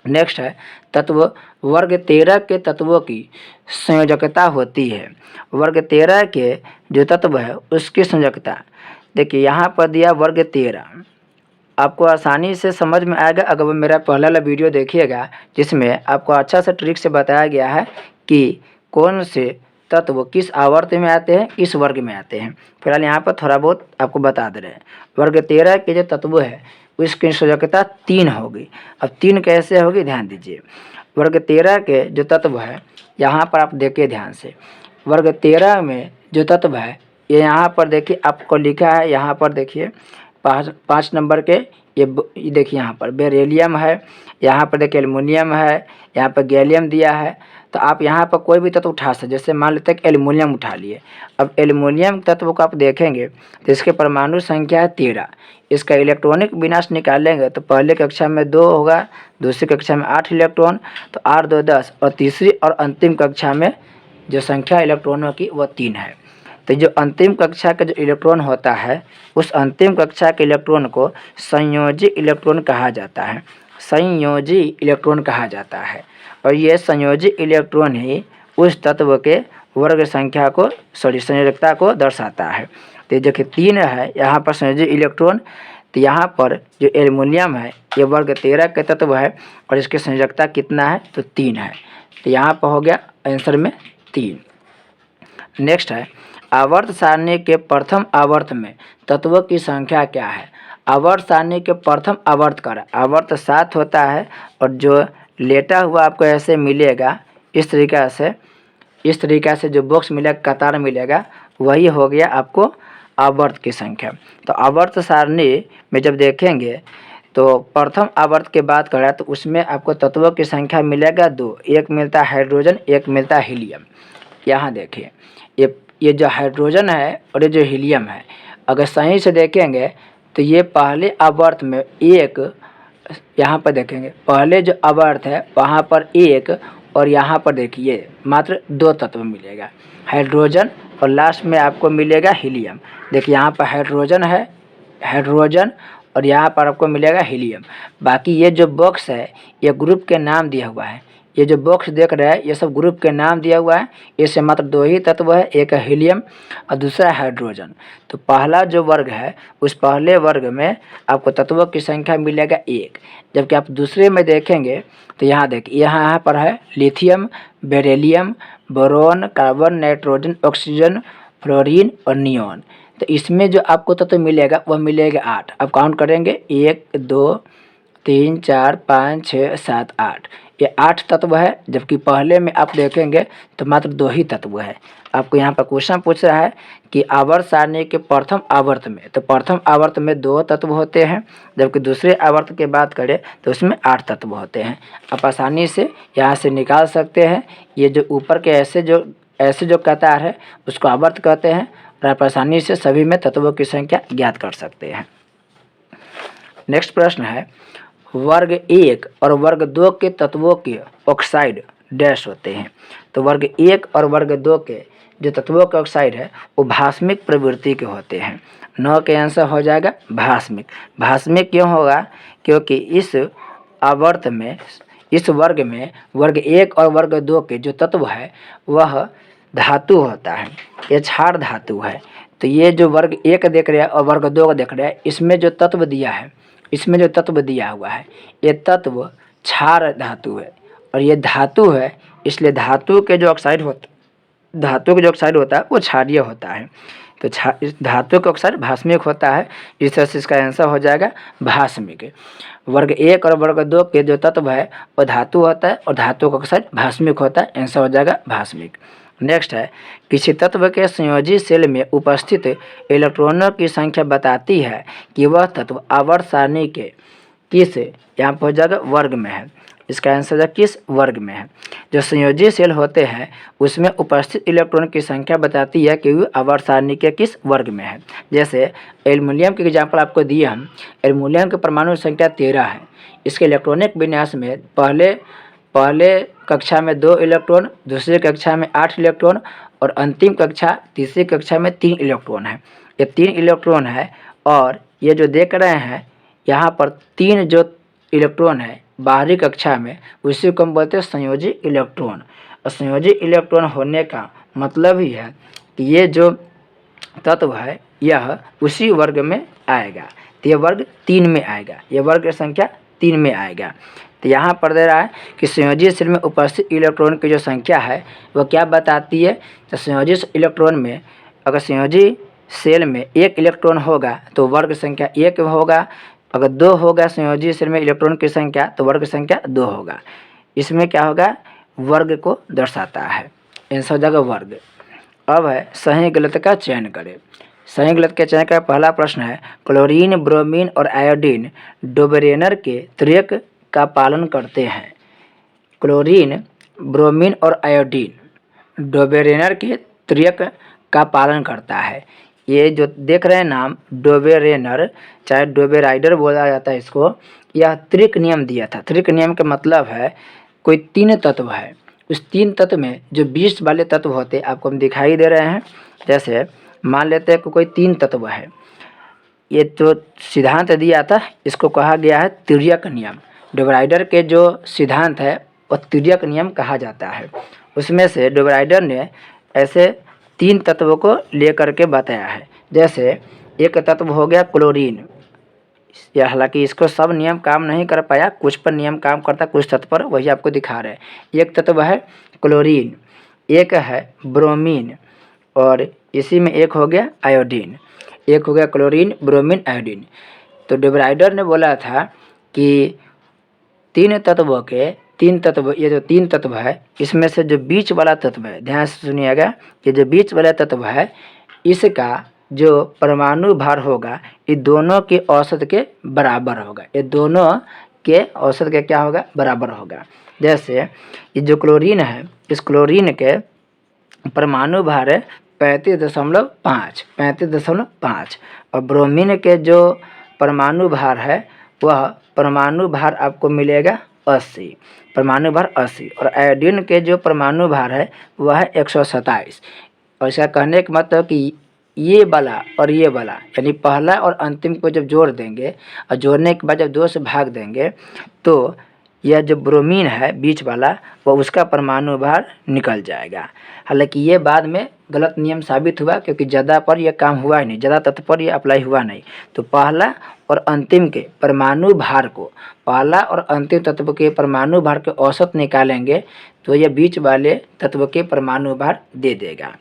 नेक्स्ट है, तत्व वर्ग 13 के तत्वों की संयोजकता होती है। वर्ग 13 के जो तत्व है उसकी संयोजकता, देखिए यहाँ पर दिया वर्ग 13, आपको आसानी से समझ में आएगा अगर वो मेरा पहला वाला वीडियो देखिएगा जिसमें आपको अच्छा सा ट्रिक से बताया गया है कि कौन से तत्व किस आवर्त में आते हैं, किस वर्ग में आते हैं। फिलहाल यहाँ पर थोड़ा बहुत आपको बता दे रहे हैं। वर्ग 13 के जो तत्व है उसकी संयोजकता 3 होगी। अब 3 कैसे होगी ध्यान दीजिए। वर्ग 13 के जो तत्व है यहाँ पर आप देखिए ध्यान से, वर्ग 13 में जो तत्व है ये यहाँ पर देखिए आपको लिखा है, यहाँ पर देखिए 5 नंबर के ये देखिए यहाँ पर बेरिलियम है, यहाँ पर देखिए एल्युमिनियम है, यहाँ पर गैलियम दिया है। तो आप यहाँ पर कोई भी तत्व उठा सकते, जैसे मान लेते हैं कि एल्युमिनियम उठा लिए। अब एल्युमिनियम तत्व को आप देखेंगे तो इसके परमाणु संख्या है 13। इसका इलेक्ट्रॉनिक विन्यास निकालेंगे तो पहले कक्षा में 2 होगा, दूसरी कक्षा में 8 इलेक्ट्रॉन, तो 8, 2, 10 और तीसरी और अंतिम कक्षा में जो संख्या इलेक्ट्रॉनों की वह 3 है। तो जो अंतिम कक्षा का जो इलेक्ट्रॉन होता है उस अंतिम कक्षा के इलेक्ट्रॉन को संयोजी इलेक्ट्रॉन कहा जाता है। संयोजी इलेक्ट्रॉन कहा जाता है और ये संयोजी इलेक्ट्रॉन ही उस तत्व के वर्ग संख्या को संयोजकता को दर्शाता है। तो जो कि 3 है यहाँ पर संयोजी इलेक्ट्रॉन, तो यहाँ पर जो एल्युमिनियम है ये वर्ग 13 के तत्व है और इसकी संयोजकता कितना है? तो 3 है। तो यहाँ पर हो गया आंसर में 3। नेक्स्ट है, आवर्त सारणी के प्रथम आवर्त में तत्वों की संख्या क्या है? आवर्त सारणी के प्रथम आवर्त का आवर्त 7 होता है और जो लेटा हुआ आपको ऐसे मिलेगा इस तरीक़ा से जो बॉक्स मिलेगा, कतार मिलेगा, वही हो गया आपको आवर्त की संख्या। तो आवर्त सारणी में जब देखेंगे तो प्रथम आवर्त के बात करें तो उसमें आपको तत्वों की संख्या मिलेगा 2, एक मिलता है हाइड्रोजन, एक मिलता है हीलियम। यहाँ देखिए ये जो हाइड्रोजन है और ये जो हीलियम है, अगर सही से देखेंगे तो ये पहले आवर्त में एक, यहाँ पर देखेंगे पहले जो आवर्त है वहाँ पर एक और यहाँ पर देखिए मात्र 2 तत्व मिलेगा, हाइड्रोजन और लास्ट में आपको मिलेगा हीलियम। देखिए यहाँ पर हाइड्रोजन है, हाइड्रोजन और यहाँ पर आपको मिलेगा हीलियम। बाकी ये जो बॉक्स है ये ग्रुप के नाम दिया हुआ है, ये जो बॉक्स देख रहे हैं ये सब ग्रुप के नाम दिया हुआ है। इससे मात्र 2 ही तत्व है, एक है हीलियम और दूसरा है हाइड्रोजन। तो पहला जो वर्ग है उस पहले वर्ग में आपको तत्वों की संख्या मिलेगा 1, जबकि आप दूसरे में देखेंगे तो यहाँ देखिए यहाँ पर है lithium, beryllium, boron, carbon, nitrogen, oxygen, fluorine और नियॉन। तो इसमें जो आपको तत्व मिलेगा वह मिलेगा 8। अब काउंट करेंगे 1 2 3 4 5 6 7 8, ये 8 तत्व है, जबकि पहले में आप देखेंगे तो मात्र 2 ही तत्व है। आपको यहाँ पर क्वेश्चन पूछ रहा है कि आवर्त सारणी के प्रथम आवर्त में, तो प्रथम आवर्त में 2 तत्व होते हैं, जबकि दूसरे आवर्त की बात करें तो उसमें 8 तत्व होते हैं। आप आसानी से यहाँ से निकाल सकते हैं। ये जो ऊपर के ऐसे जो कतार है उसको आवर्त कहते हैं, और आप आसानी से सभी में तत्वों की संख्या ज्ञात कर सकते हैं। नेक्स्ट प्रश्न है, वर्ग 1 और वर्ग 2 के तत्वों के ऑक्साइड डैश होते हैं। तो वर्ग 1 और वर्ग 2 के जो तत्वों के ऑक्साइड है वो भास्मिक प्रवृत्ति के होते हैं। 9 के आंसर हो जाएगा भास्मिक। भास्मिक क्यों होगा? क्योंकि इस आवर्त में, इस वर्ग में वर्ग 1 और वर्ग 2 के जो तत्व है वह धातु होता है, ये क्षार धातु है। तो ये जो वर्ग 1 देख रहे हैं और वर्ग 2 देख रहे हैं, इसमें जो तत्व दिया है, इसमें जो तत्व दिया हुआ है ये तत्व क्षार धातु है, और ये धातु है, इसलिए धातु के जो ऑक्साइड होता है वो क्षारीय होता है। तो इस धातु का ऑक्साइड भास्मिक होता है, इस तरह से इसका आंसर हो जाएगा भास्मिक। वर्ग 1 और वर्ग 2 के जो तत्व है वो धातु होता है और धातु का ऑक्साइड भास्मिक होता है, आंसर हो जाएगा भास्मिक। नेक्स्ट है, किसी तत्व के संयोजी सेल में उपस्थित इलेक्ट्रॉनों की संख्या बताती है कि वह तत्व आवर्त सारणी के किस, यहाँ पर हो जाएगा वर्ग में है। इसका आंसर किस वर्ग में है? जो संयोजी सेल होते हैं उसमें उपस्थित इलेक्ट्रॉन की संख्या बताती है कि वह आवर्त सारणी के किस वर्ग में है। जैसे एल्युमिनियम के एग्जाम्पल आपको दिए हम, एल्युमिनियम के परमाणु संख्या 13 है। इसके इलेक्ट्रॉनिक विन्यास में पहले कक्षा में 2 इलेक्ट्रॉन, दूसरी कक्षा में 8 इलेक्ट्रॉन और अंतिम कक्षा तीसरी कक्षा में 3 इलेक्ट्रॉन है। ये 3 इलेक्ट्रॉन है, और ये जो देख रहे हैं यहाँ पर 3 जो इलेक्ट्रॉन है बाहरी कक्षा में, उसी को हम बोलते हैं संयोजी इलेक्ट्रॉन। और संयोजी इलेक्ट्रॉन होने का मतलब ही है कि ये जो तत्व है यह उसी वर्ग में आएगा। तो यह वर्ग 3 में आएगा, यह वर्ग संख्या 3 में आएगा। तो यहाँ पर दे रहा है कि संयोजी सेल में उपस्थित इलेक्ट्रॉन की जो संख्या है वह क्या बताती है। तो संयोजी इलेक्ट्रॉन में, अगर संयोजी सेल में 1 इलेक्ट्रॉन होगा तो वर्ग संख्या 1 होगा, अगर 2 होगा संयोजी सेल में इलेक्ट्रॉन की संख्या तो वर्ग संख्या 2 होगा। इसमें क्या होगा, वर्ग को दर्शाता है, आंसर हो जाएगा वर्ग। अब है सही गलत का चयन करें। सही गलत के चयन का पहला प्रश्न है, क्लोरीन, ब्रोमीन और आयोडीन डोबेरेनर के त्रिक का पालन करते हैं। क्लोरीन, ब्रोमीन और आयोडीन डोबेरेनर के त्रिक का पालन करता है। ये जो देख रहे हैं नाम डोबेरेनर, चाहे डोबेराइडर बोला जाता है इसको, यह त्रिक नियम दिया था। त्रिक नियम का मतलब है कोई 3 तत्व है, उस 3 तत्व में जो 20 वाले तत्व होते आपको हम दिखाई दे रहे हैं। जैसे मान लेते हैं कि कोई 3 तत्व है, ये तो सिद्धांत दिया था, इसको कहा गया है तिर्यक नियम। डोबेराइडर के जो सिद्धांत है वह तिर्यक नियम कहा जाता है। उसमें से डोबेराइडर ने ऐसे 3 तत्वों को लेकर के बताया है। जैसे एक तत्व हो गया क्लोरीन, या हालांकि इसको सब नियम काम नहीं कर पाया, कुछ पर नियम काम करता, कुछ तत्व पर, वही आपको दिखा रहे हैं। एक तत्व है क्लोरीन, एक है ब्रोमीन, और इसी में एक हो गया आयोडीन। एक हो गया क्लोरीन, ब्रोमीन, आयोडीन। तो डोबेराइडर ने बोला था कि 3 तत्व, ये जो 3 तत्व है इसमें से जो बीच वाला तत्व है, ध्यान से सुनिएगा, ये जो बीच वाला तत्व है इसका जो परमाणु भार होगा ये दोनों के औसत के बराबर होगा। ये दोनों के औसत के क्या होगा, बराबर होगा। जैसे ये जो क्लोरीन है, इस क्लोरीन के परमाणु भार है 35.5, और ब्रोमीन के जो परमाणु भार है वह परमाणु भार आपको मिलेगा 80, परमाणु भार 80, और आयोडीन के जो परमाणु भार है वह है 127। और इसका कहने का मतलब कि ये वाला और ये वाला यानी पहला और अंतिम को जब जोड़ देंगे और जोड़ने के बाद जब 2 से भाग देंगे तो यह जो ब्रोमीन है बीच वाला वो उसका परमाणु भार निकल जाएगा। हालांकि ये बाद में गलत नियम साबित हुआ क्योंकि ज़्यादा पर यह काम हुआ ही नहीं, ज़्यादा तत्व पर यह अप्लाई हुआ नहीं। तो पहला और अंतिम के परमाणु भार को, पहला और अंतिम तत्व के परमाणु भार के औसत निकालेंगे तो यह बीच वाले तत्व के परमाणु भार दे देगा।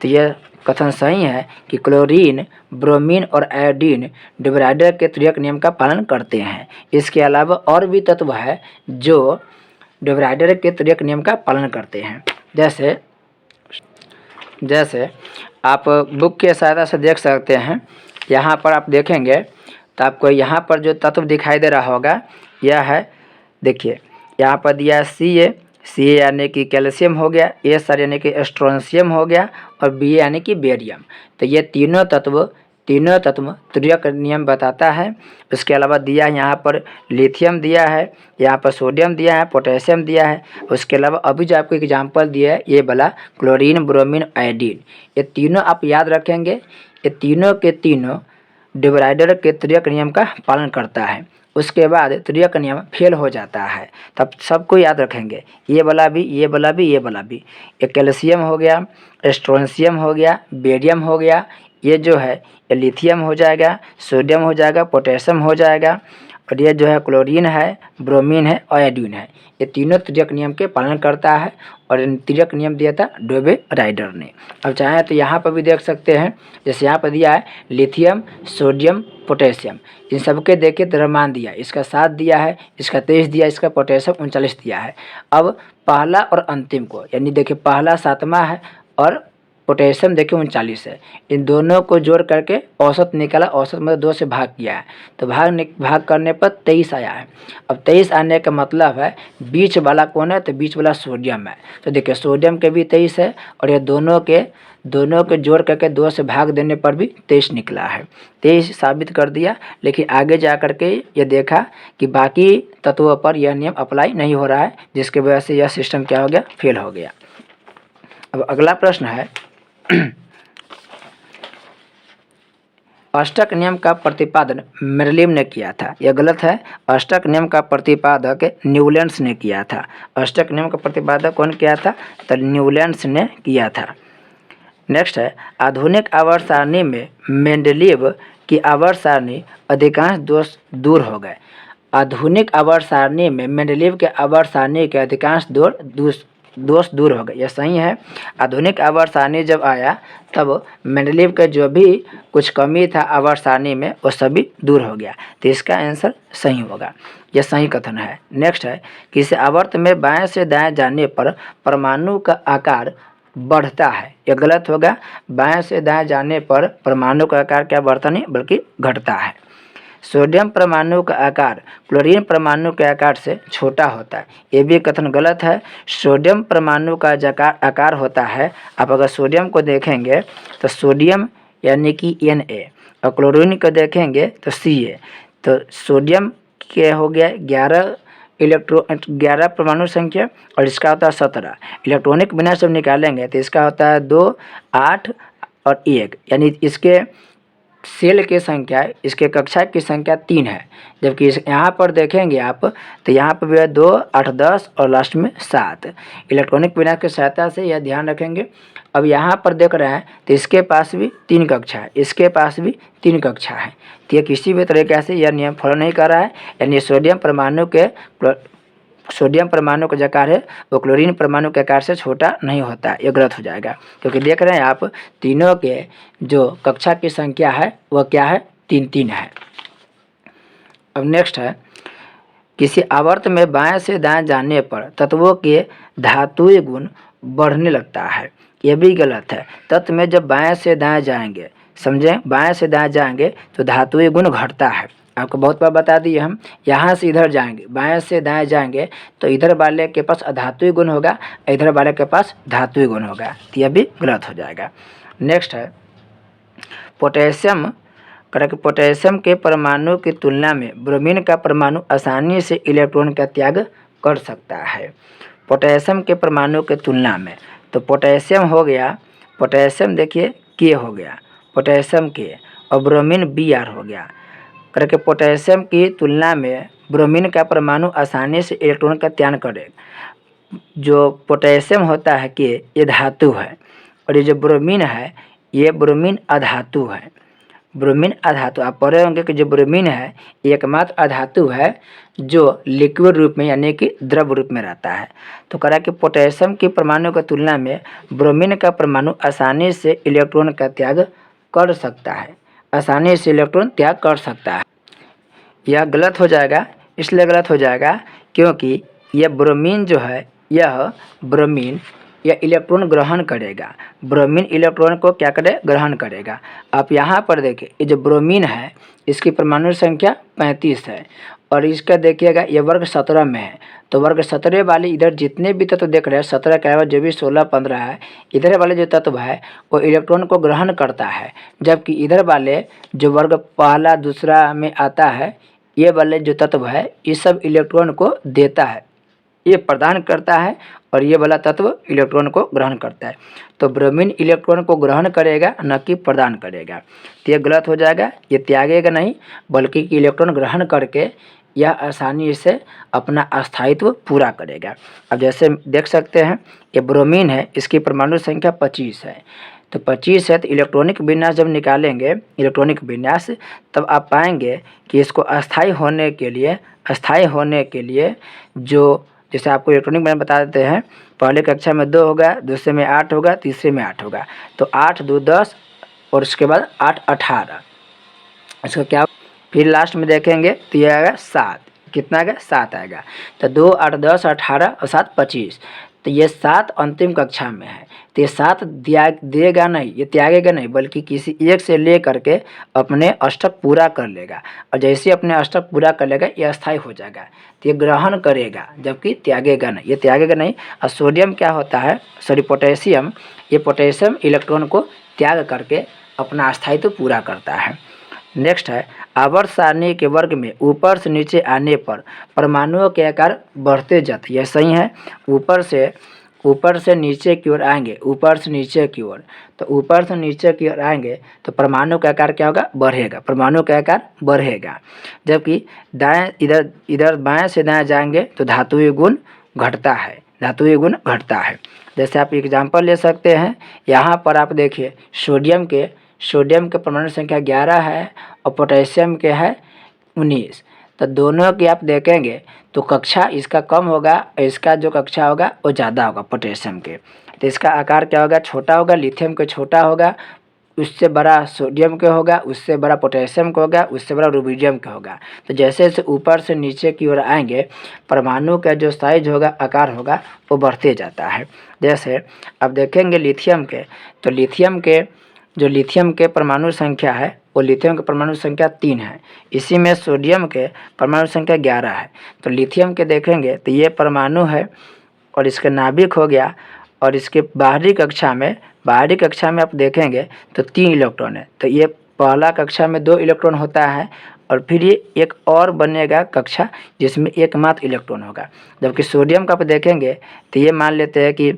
तो यह कथन सही है कि क्लोरीन, ब्रोमीन और आयोडीन डिब्राइडर के त्रियक नियम का पालन करते हैं। इसके अलावा और भी तत्व है जो डिब्राइडर के त्रियक नियम का पालन करते हैं। जैसे आप बुक की सहायता से देख सकते हैं, यहाँ पर आप देखेंगे तो आपको यहाँ पर जो तत्व दिखाई दे रहा होगा यह है, देखिए यहाँ पर दिया सी यानी कि कैल्शियम हो गया, ए सर यानी कि स्ट्रोंशियम हो गया और बी यानी कि बेरियम। तो ये तीनों तत्व त्रियक नियम बताता है। उसके अलावा दिया यहाँ पर लिथियम दिया है, यहाँ पर सोडियम दिया है, पोटेशियम दिया है। उसके अलावा अभी जो आपको एग्जाम्पल दिया है ये वाला क्लोरीन, ब्रोमीन, आयोडीन, ये तीनों आप याद रखेंगे। ये तीनों के तीनों डिब्राइडर के त्रियक नियम का पालन करता है। उसके बाद त्रियक नियम फेल हो जाता है तब सबको याद रखेंगे, ये वाला भी, ये वाला भी, ये वाला भी। ये कैल्शियम हो गया, स्ट्रोंशियम हो गया, बेरियम हो गया, ये जो है ये लिथियम हो जाएगा, सोडियम हो जाएगा, पोटेशियम हो जाएगा और ये जो है क्लोरीन है, ब्रोमीन है, आयोडीन है। ये तीनों त्रियक नियम के पालन करता है और इन त्रियक नियम दिया था डिब्राइडर ने। अब चाहें तो यहाँ पर भी देख सकते हैं, जैसे यहाँ पर दिया है लिथियम, सोडियम, पोटेशियम, इन सबके देखिए द्रव्यमान दिया, इसका 7 दिया है, इसका 23 दिया, इसका पोटेशियम 39 दिया है। अब पहला और अंतिम को यानी देखिए पहला 7वां है और पोटेशियम देखिए 39 है, इन दोनों को जोड़ करके औसत निकाला, औसत मतलब 2 से भाग किया है तो भाग करने पर 23 आया है। अब 23 आने का मतलब है बीच वाला कौन है, तो बीच वाला सोडियम है। तो देखिए सोडियम के भी 23 है और ये दोनों के जोड़ करके 2 से भाग देने पर भी 23 निकला है। 23 साबित कर दिया, लेकिन आगे जा करके ये देखा कि बाकी तत्वों पर यह नियम अप्लाई नहीं हो रहा है, जिसकी वजह से यह सिस्टम क्या हो गया, फेल हो गया। अब अगला प्रश्न है अष्टक नियम का प्रतिपादन मेंडलीव ने किया था। यह गलत है, अष्टक नियम का प्रतिपादक न्यूलैंड्स ने किया था। अष्टक नियम का प्रतिपादक कौन किया था, तो न्यूलैंड्स ने किया था। नेक्स्ट है आधुनिक आवर्त सारणी में मेंडलीव की आवर्त सारणी अधिकांश दोष दूर हो गए। आधुनिक आवर्त सारणी में मेंडलीव के आवर्त सारणी के अधिकांश दोष दूर हो गए, यह सही है। आधुनिक आवर्त सारणी जब आया तब मेंडलीव का जो भी कुछ कमी था आवर्त सारणी में वो सभी दूर हो गया, तो इसका आंसर सही होगा, यह सही कथन है। नेक्स्ट है किसी आवर्त में बाएं से दाएं जाने पर परमाणु का आकार बढ़ता है, यह गलत होगा। बाएं से दाएं जाने पर परमाणु का आकार क्या बढ़ता नहीं बल्कि घटता है। सोडियम परमाणु का आकार क्लोरीन परमाणु के आकार से छोटा होता है, ये भी कथन गलत है। सोडियम परमाणु का आकार होता है, आप अगर सोडियम को देखेंगे तो सोडियम यानी कि Na और क्लोरीन को देखेंगे तो Ca। तो सोडियम के हो गया 11 परमाणु संख्या और इसका होता है 17। इलेक्ट्रॉनिक विन्यास जब निकालेंगे तो इसका होता है 2, 8 और 1, यानी इसके सेल की संख्या, इसके कक्षा की संख्या 3 है। जबकि यहाँ पर देखेंगे आप तो यहाँ पर भी है 2, 8, 10 और लास्ट में 7। इलेक्ट्रॉनिक विन्यास की सहायता से यह ध्यान रखेंगे। अब यहाँ पर देख रहे हैं तो इसके पास भी 3 कक्षा है, इसके पास भी 3 कक्षा है, तो यह किसी भी तरीके से यह नियम फॉलो नहीं कर रहा है। यानी सोडियम परमाणु का जो आकार है वो क्लोरीन परमाणु के आकार से छोटा नहीं होता है, ये गलत हो जाएगा। क्योंकि देख रहे हैं आप तीनों के जो कक्षा की संख्या है वह क्या है, 3 है। अब नेक्स्ट है किसी आवर्त में बाएं से दाएं जाने पर तत्वों के धातुई गुण बढ़ने लगता है, यह भी गलत है। तत्व में जब बाएं से दाएं जाएंगे, समझें, बाएं से दाएं जाएंगे तो धातुई गुण घटता है। आपको बहुत बार बता दिए हम, यहाँ से इधर जाएंगे, बाएं से दाएं जाएंगे तो इधर वाले के पास अधातुई गुण होगा, इधर वाले के पास धातुई गुण होगा, तो यह भी गलत हो जाएगा। नेक्स्ट है पोटेशियम के परमाणु की तुलना में ब्रोमीन का परमाणु आसानी से इलेक्ट्रॉन का त्याग कर सकता है। पोटेशियम के परमाणु की तुलना में, तो पोटेशियम हो गया, पोटेशियम देखिए K हो गया, पोटेशियम के और ब्रोमीन Br हो गया। करके पोटेशियम की तुलना में ब्रोमीन का परमाणु आसानी से इलेक्ट्रॉन का त्याग करेगा। जो पोटेशियम होता है कि ये धातु है और ये जो ब्रोमीन है ये ब्रोमीन अधातु है। ब्रोमीन अधातु आप पढ़े होंगे कि जो ब्रोमीन है एकमात्र अधातु है जो लिक्विड रूप में यानी कि द्रव रूप में रहता है। तो कह रहा है कि पोटेशियम की परमाणु की तुलना में ब्रोमीन का परमाणु आसानी से इलेक्ट्रॉन का त्याग कर सकता है, आसानी से इलेक्ट्रॉन त्याग कर सकता है। यह गलत हो जाएगा, इसलिए गलत हो जाएगा क्योंकि यह ब्रोमीन जो है यह ब्रोमीन यह इलेक्ट्रॉन ग्रहण करेगा। ब्रोमीन इलेक्ट्रॉन को क्या करे? ग्रहण करेगा। आप यहाँ पर देखिए ये जो ब्रोमीन है इसकी परमाणु संख्या 35 है और इसका देखिएगा ये वर्ग 17 में है। तो वर्ग 17 वाले इधर जितने भी तत्व देख रहे हैं 17 के अलावा जो भी 16 15 है, इधर वाले जो तत्व है वो इलेक्ट्रॉन को ग्रहण करता है, जबकि इधर वाले जो वर्ग पहला दूसरा में आता है ये वाले जो तत्व है ये सब इलेक्ट्रॉन को देता है, ये प्रदान करता है और ये वाला तत्व इलेक्ट्रॉन को ग्रहण करता है। तो ब्रोमीन इलेक्ट्रॉन को ग्रहण करेगा न कि प्रदान करेगा। तो ये गलत हो जाएगा, ये त्यागेगा नहीं बल्कि इलेक्ट्रॉन ग्रहण करके यह आसानी से अपना अस्थायित्व पूरा करेगा। अब जैसे देख सकते हैं ये ब्रोमीन है, इसकी परमाणु संख्या 25 है। तो 25 है तो इलेक्ट्रॉनिक विन्यास जब निकालेंगे इलेक्ट्रॉनिक विन्यास तब आप पाएंगे कि इसको अस्थायी होने के लिए जो जैसे आपको इलेक्ट्रॉनिक विन्यास बता देते हैं, पहले कक्षा में 2 होगा, दूसरे में 8 होगा, तीसरे में 8 होगा। तो 8 2 10 और उसके बाद 8 18, इसका क्या फिर लास्ट में देखेंगे तो ये आएगा 7। कितना आएगा? 7 आएगा। तो 2 8 10 18 और 7 25। तो ये 7 अंतिम कक्षा में है। तो ये 7 देगा नहीं, ये त्यागेगा नहीं बल्कि किसी एक से ले करके अपने अष्टक पूरा कर लेगा और जैसे अपने अष्टक पूरा कर लेगा ये अस्थायी हो जाएगा। तो ये ग्रहण करेगा जबकि त्यागेगा नहीं, ये त्यागेगा नहीं। और सोडियम क्या होता है, पोटेशियम, ये पोटेशियम इलेक्ट्रॉन को त्याग करके अपना अस्थायित्व पूरा करता है। नेक्स्ट है आवर्त सारणी के वर्ग में ऊपर से नीचे आने पर परमाणुओं के आकार बढ़ते जाते। यह सही है। ऊपर से नीचे की ओर आएंगे, ऊपर से नीचे की ओर, तो ऊपर से नीचे की ओर आएंगे तो परमाणु का आकार क्या होगा? बढ़ेगा, परमाणु का आकार बढ़ेगा। जबकि दाएं इधर बाएं से दाएं जाएंगे तो धातुई गुण घटता है, धातुई गुण घटता है। जैसे आप एग्जाम्पल ले सकते हैं, यहाँ पर आप देखिए सोडियम के परमाणु संख्या 11 है और पोटेशियम के है 19। तो दोनों की आप देखेंगे तो कक्षा इसका कम होगा और इसका जो कक्षा होगा वो ज़्यादा होगा पोटेशियम के। तो इसका आकार क्या होगा? छोटा होगा, लिथियम के छोटा होगा, उससे बड़ा सोडियम के होगा, उससे बड़ा पोटेशियम का होगा, उससे बड़ा रुबिडियम का होगा। तो जैसे जैसे ऊपर से नीचे की ओर आएंगे परमाणु का जो साइज होगा, आकार होगा, वो बढ़ते जाता है। जैसे अब देखेंगे लिथियम के, तो लिथियम के परमाणु संख्या है वो लिथियम के परमाणु संख्या 3 है। इसी में सोडियम के परमाणु संख्या 11 है। तो लिथियम के देखेंगे तो ये परमाणु है और इसका नाभिक हो गया और इसके बाहरी कक्षा में आप देखेंगे तो 3 इलेक्ट्रॉन है। तो ये पहला कक्षा में 2 इलेक्ट्रॉन होता है और फिर ये एक और बनेगा कक्षा जिसमें एकमात्र इलेक्ट्रॉन होगा। जबकि सोडियम का आप देखेंगे तो ये मान लेते हैं कि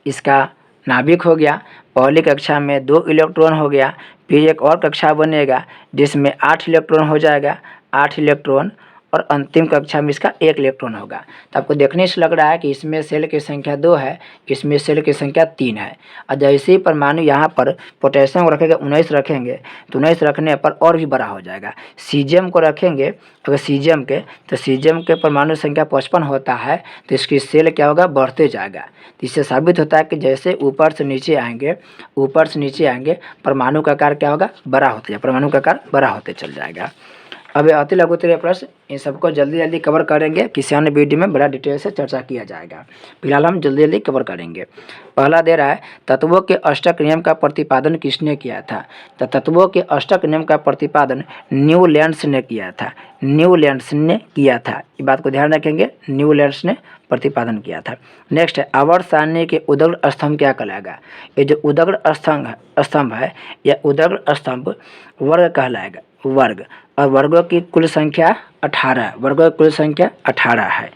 इसका नाभिक हो गया, पहली कक्षा में 2 इलेक्ट्रॉन हो गया, फिर एक और कक्षा बनेगा जिसमें 8 इलेक्ट्रॉन हो जाएगा, 8 इलेक्ट्रॉन, और अंतिम कक्षा में इसका 1 इलेक्ट्रॉन होगा। तो आपको देखने से लग रहा है कि इसमें सेल की संख्या 2 है, इसमें सेल की संख्या 3 है। और जैसे ही परमाणु यहाँ पर पोटेशियम को रखेंगे 19 रखेंगे तो 19 रखने पर और भी बड़ा हो जाएगा। सीजियम को रखेंगे अगर सीजियम के परमाणु संख्या 55 होता है तो इसकी सेल क्या होगा? बढ़ते जाएगा। तो इससे साबित होता है कि जैसे ऊपर से नीचे आएंगे परमाणु का आकार क्या होगा? बड़ा होता जाएगा, परमाणु का आकार बड़ा होते चल जाएगा। अब अति लघुत्तरीय प्रश्न इन सबको जल्दी कवर करेंगे, किसी अन्य वीडियो में बड़ा डिटेल से चर्चा किया जाएगा। फिलहाल हम जल्दी कवर करेंगे। पहला दे रहा है तत्वों के अष्टक नियम का प्रतिपादन किसने किया था? तो तत्वों के अष्टक नियम का प्रतिपादन न्यूलैंड्स ने किया था, ये बात को ध्यान रखेंगे, न्यूलैंड्स ने प्रतिपादन किया था। नेक्स्ट है आवर्त सारणी के उदग्र स्तंभ क्या कहलाएगा? ये जो उदग्र स्तंभ है यह उदग्र स्तंभ वर्ग कहलाएगा, वर्ग, और वर्गों की कुल संख्या 18 है, वर्गों की कुल संख्या 18 है।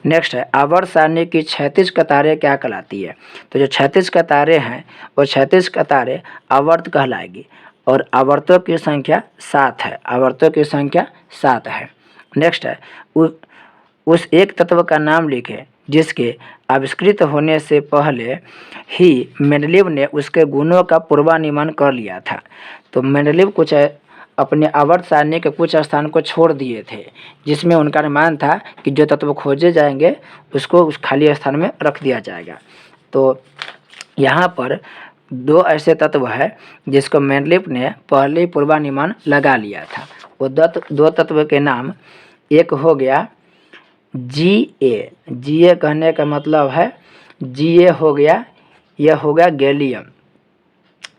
नेक्स्ट है आवर्त सारणी की क्षैतिज कतारें क्या कहलाती है। तो जो क्षैतिज कतारें हैं वो क्षैतिज कतारें आवर्त कहलाएगी और आवर्तों की संख्या 7 है। आवर्तों की संख्या 7 है। नेक्स्ट है उस एक तत्व का नाम लिखें जिसके आविष्कृत होने से पहले ही मेंडलीव ने उसके गुणों का पूर्वानुमान कर लिया था। तो मेंडलीव कुछ अपने आवर्त सारणी के कुछ स्थान को छोड़ दिए थे जिसमें उनका अनुमान था कि जो तत्व खोजे जाएंगे उसको उस खाली स्थान में रख दिया जाएगा। तो यहाँ पर 2 ऐसे तत्व है जिसको मेंडलीव ने पहले ही पूर्वानुमान लगा लिया था। वो 2 तत्व के नाम, एक हो गया Ga। Ga कहने का मतलब है Ga हो गया, यह हो गया गैलियम।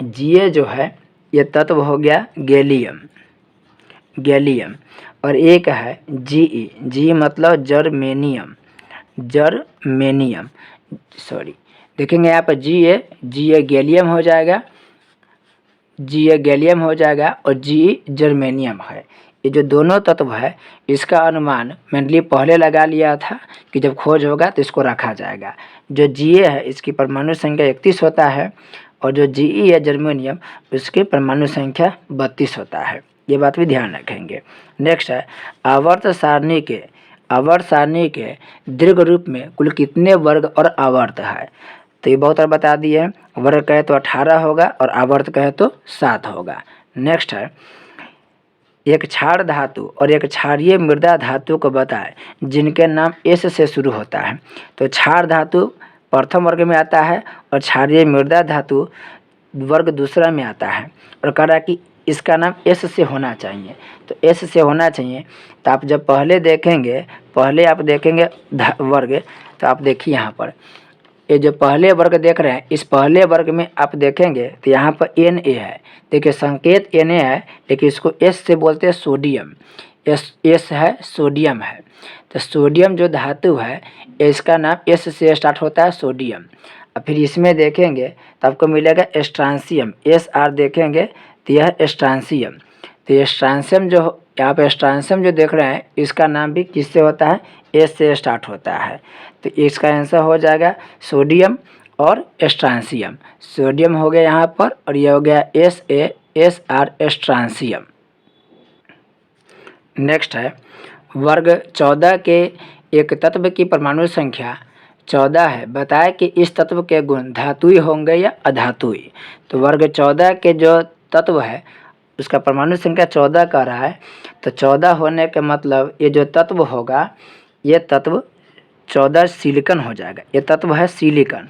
Ga जो है ये तत्व हो गया गैलियम। और एक है Ge। Ge मतलब जर्मेनियम। सॉरी, देखेंगे यहाँ पर Ga गैलियम हो जाएगा, Ga गैलियम हो जाएगा और Ge जर्मेनियम है। ये जो दोनों तत्व है इसका अनुमान मेंडलीव पहले लगा लिया था कि जब खोज होगा तो इसको रखा जाएगा। जो Ga है इसकी परमाणु संख्या 31 होता है और जो Ge है जर्मेनियम उसकी परमाणु संख्या 32 होता है। ये बात भी ध्यान रखेंगे। नेक्स्ट है आवर्त सारणी के दीर्घ रूप में कुल कितने वर्ग और आवर्त है। तो ये बहुत बार बता दिए हैं, वर्ग कहे तो 18 होगा और आवर्त कहे तो 7 होगा। नेक्स्ट है एक क्षार धातु और एक क्षारीय मृदा धातु को बताएं जिनके नाम एस से शुरू होता है। तो क्षार धातु प्रथम वर्ग में आता है और क्षारीय मृदा धातु वर्ग दूसरा में आता है और कह रहा है कि इसका नाम एस से होना चाहिए। तो एस से होना चाहिए तो आप जब पहले आप देखेंगे वर्ग, तो आप देखिए यहाँ पर ये जो पहले वर्ग देख रहे हैं इस पहले वर्ग में आप देखेंगे तो यहाँ पर Na है। देखिए संकेत Na है लेकिन इसको S से बोलते हैं सोडियम। S है, सोडियम है। तो सोडियम जो धातु है इसका नाम S से स्टार्ट होता है, सोडियम। और फिर इसमें देखेंगे तो आपको मिलेगा स्ट्रांसियम। SR देखेंगे तो यह स्ट्रांसियम। तो ये स्ट्रांसियम जो यहाँ पे स्ट्रांसियम जो देख रहे हैं इसका नाम भी किससे होता है, S से स्टार्ट होता है। तो इसका आंसर हो जाएगा सोडियम और स्ट्रांसियम। सोडियम हो गया यहाँ पर और यह हो गया SR स्ट्रांसियम। नेक्स्ट है वर्ग 14 के एक तत्व की परमाणु संख्या 14 है, बताए कि इस तत्व के गुण धातुई होंगे या अधातुई। तो वर्ग 14 के जो तत्व है उसका परमाणु संख्या 14 का रहा है। तो 14 होने का मतलब ये जो तत्व होगा ये तत्व 14 सिलिकॉन हो जाएगा। ये तत्व है सिलिकॉन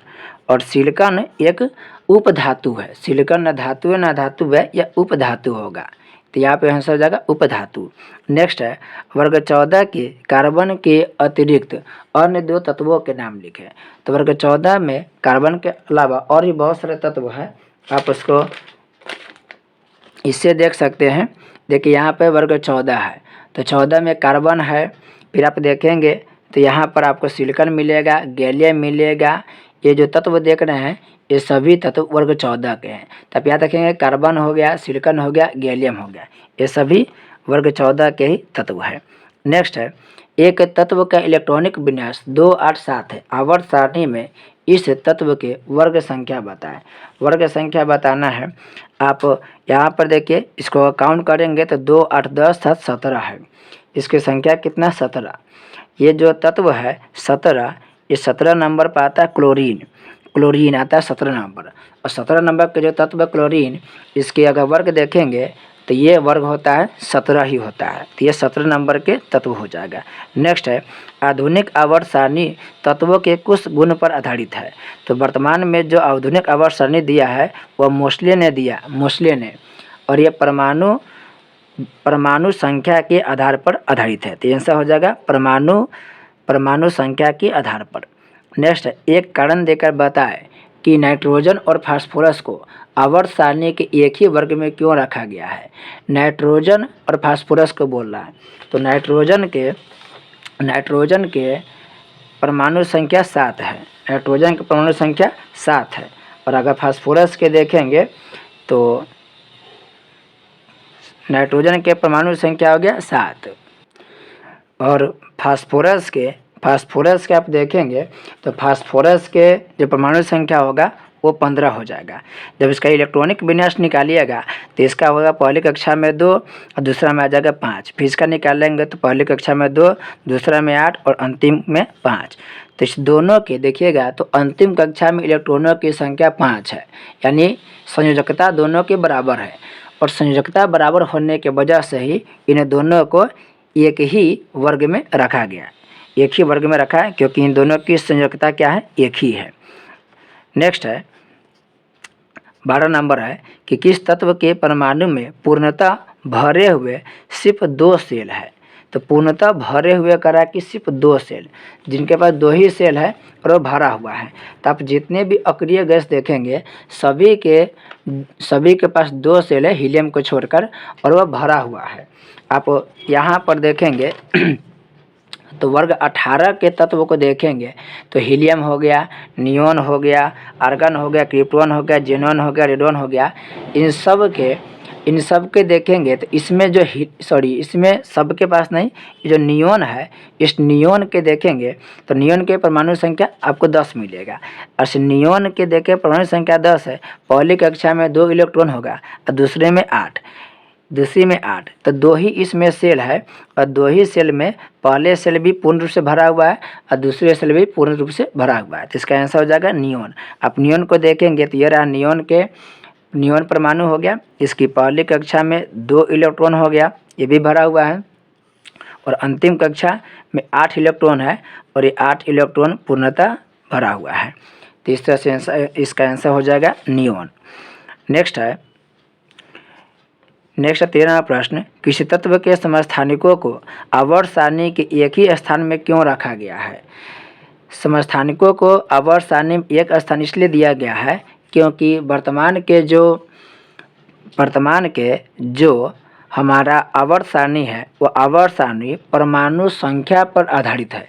और सिलिकॉन एक उपधातु है। सिलिकॉन न धातु है न धातु है, यह उपधातु होगा। तो यहाँ पे आंसर हो जाएगा उपधातु। नेक्स्ट है वर्ग 14 के कार्बन के अतिरिक्त अन्य 2 तत्वों के नाम लिखें। तो वर्ग 14 में कार्बन के अलावा और भी बहुत सारे तत्व हैं, आप उसको इससे देख सकते हैं। देखिए यहाँ पे वर्ग 14 है तो 14 में कार्बन है, फिर आप देखेंगे तो यहाँ पर आपको सिलिकॉन मिलेगा, गैलियम मिलेगा। ये जो तत्व देख रहे हैं ये सभी तत्व वर्ग 14 के हैं। तो आप याद रखेंगे कार्बन हो गया, सिलिकॉन हो गया, गैलियम हो गया, ये सभी वर्ग 14 के ही तत्व है। नेक्स्ट है एक तत्व का इलेक्ट्रॉनिक विन्यास 2 8 7 है। आवर्त सारणी में इस तत्व के वर्ग संख्या बताएं। वर्ग संख्या बताना है, आप यहाँ पर देखिए इसको काउंट करेंगे तो 2 8 10 7 17 है। इसकी संख्या कितना, 17। ये जो तत्व है 17, ये 17 नंबर पर आता है क्लोरीन आता है 17 नंबर। और 17 नंबर के जो तत्व क्लोरीन इसके अगर वर्ग देखेंगे तो ये वर्ग होता है 17 ही होता है। तो ये 17 नंबर के तत्व हो जाएगा। नेक्स्ट है आधुनिक आवर्त सारणी तत्वों के कुछ गुण पर आधारित है। तो वर्तमान में जो आधुनिक आवर्त सारणी दिया है वह मोस्ले ने, और ये परमाणु संख्या के आधार पर आधारित है। तो आंसर हो जाएगा परमाणु संख्या के आधार पर। नेक्स्ट एक कारण देकर बताएं कि नाइट्रोजन और फास्फोरस को आवर्त सारणी के एक ही वर्ग में क्यों रखा गया है। नाइट्रोजन और फास्फोरस को बोल रहा है। तो नाइट्रोजन के परमाणु संख्या 7 है। नाइट्रोजन की परमाणु संख्या 7 है और अगर फास्फोरस के देखेंगे तो नाइट्रोजन के परमाणु संख्या हो गया 7 और फास्फोरस के फास्फोरस के आप देखेंगे तो फास्फोरस के जो परमाणु संख्या होगा वो 15 हो जाएगा। जब इसका इलेक्ट्रॉनिक विन्यास निकालिएगा तो इसका होगा पहली कक्षा में 2 और दूसरा में आ जाएगा 5। फिर इसका निकालेंगे तो पहली कक्षा में 2, दूसरा में 8 और अंतिम में 5। तो इस दोनों के देखिएगा तो अंतिम कक्षा में इलेक्ट्रॉनों की संख्या 5 है, यानी संयोजकता दोनों के बराबर है। और संयोजकता बराबर होने के वजह से ही इन दोनों को एक ही वर्ग में रखा गया, एक ही वर्ग में रखा है, क्योंकि इन दोनों की संयोजकता क्या है, एक ही है। नेक्स्ट है 12 नंबर है कि किस तत्व के परमाणु में पूर्णतः भरे हुए सिर्फ 2 सेल है। तो पूर्णतः भरे हुए करा कि सिर्फ 2 सेल, जिनके पास 2 ही सेल है और वो भरा हुआ है। तो आप जितने भी अक्रिय गैस देखेंगे सभी के पास 2 सेल है हीलियम को छोड़कर, और वह भरा हुआ है। आप यहाँ पर देखेंगे तो वर्ग 18 के तत्व को देखेंगे तो हीलियम हो गया, नियोन हो गया, आर्गन हो गया, क्रिप्टॉन हो गया, जेनॉन हो गया, रेडॉन हो गया। इन सब के देखेंगे तो इसमें जो इसमें सबके पास नहीं, ये जो नियोन है इस नियोन के देखेंगे तो नियोन के परमाणु संख्या आपको 10 मिलेगा। और इस नियोन के देखें परमाणु संख्या 10 है, पहली कक्षा में 2 इलेक्ट्रॉन होगा और दूसरे में 8, तो 2 ही इसमें सेल है, और 2 ही सेल में पहले सेल भी पूर्ण रूप से भरा हुआ है और दूसरे सेल भी पूर्ण रूप से भरा हुआ है। तो इसका आंसर हो जाएगा नियोन। आप नियोन को देखेंगे तो ये रहा नियोन परमाणु हो गया, इसकी पहली कक्षा में 2 इलेक्ट्रॉन हो गया, ये भी भरा हुआ है, और अंतिम कक्षा में 8 इलेक्ट्रॉन है और ये 8 इलेक्ट्रॉन पूर्णतः भरा हुआ है। तो इस तरह से इसका आंसर हो जाएगा नियोन। नेक्स्ट है 13वां प्रश्न, किसी तत्व के समस्थानिकों को आवर्त सारणी के एक ही स्थान में क्यों रखा गया है। समस्थानिकों को आवर्त सारणी में एक स्थान इसलिए दिया गया है क्योंकि वर्तमान के जो हमारा आवर्त सारणी है वो आवर्त सारणी परमाणु संख्या पर आधारित है,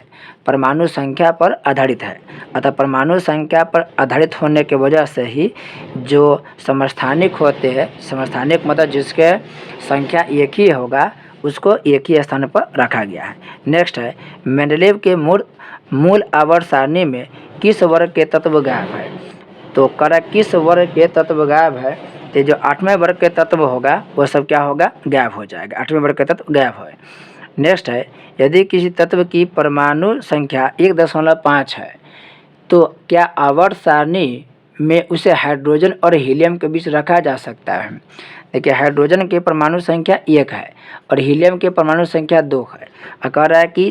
अतः परमाणु संख्या पर आधारित होने के वजह से ही जो समस्थानिक होते हैं, समस्थानिक मतलब जिसके संख्या एक ही होगा उसको एक ही स्थान पर रखा गया है। नेक्स्ट है मेंडलीव के मूल आवर्त सारणी में किस वर्ग के तत्व गायब है। तो करेक्ट किस वर्ग के तत्व गायब है, तो जो 8वें वर्ग के तत्व होगा वो सब क्या होगा, गायब हो जाएगा, 8वें वर्ग के तत्व गायब है। नेक्स्ट है यदि किसी तत्व की परमाणु संख्या 1.5 है तो क्या आवर्त सारणी में उसे हाइड्रोजन और हीलियम के बीच रखा जा सकता है। देखिए हाइड्रोजन के परमाणु संख्या 1 है और हीलियम के परमाणु संख्या 2 है, और कह रहा है कि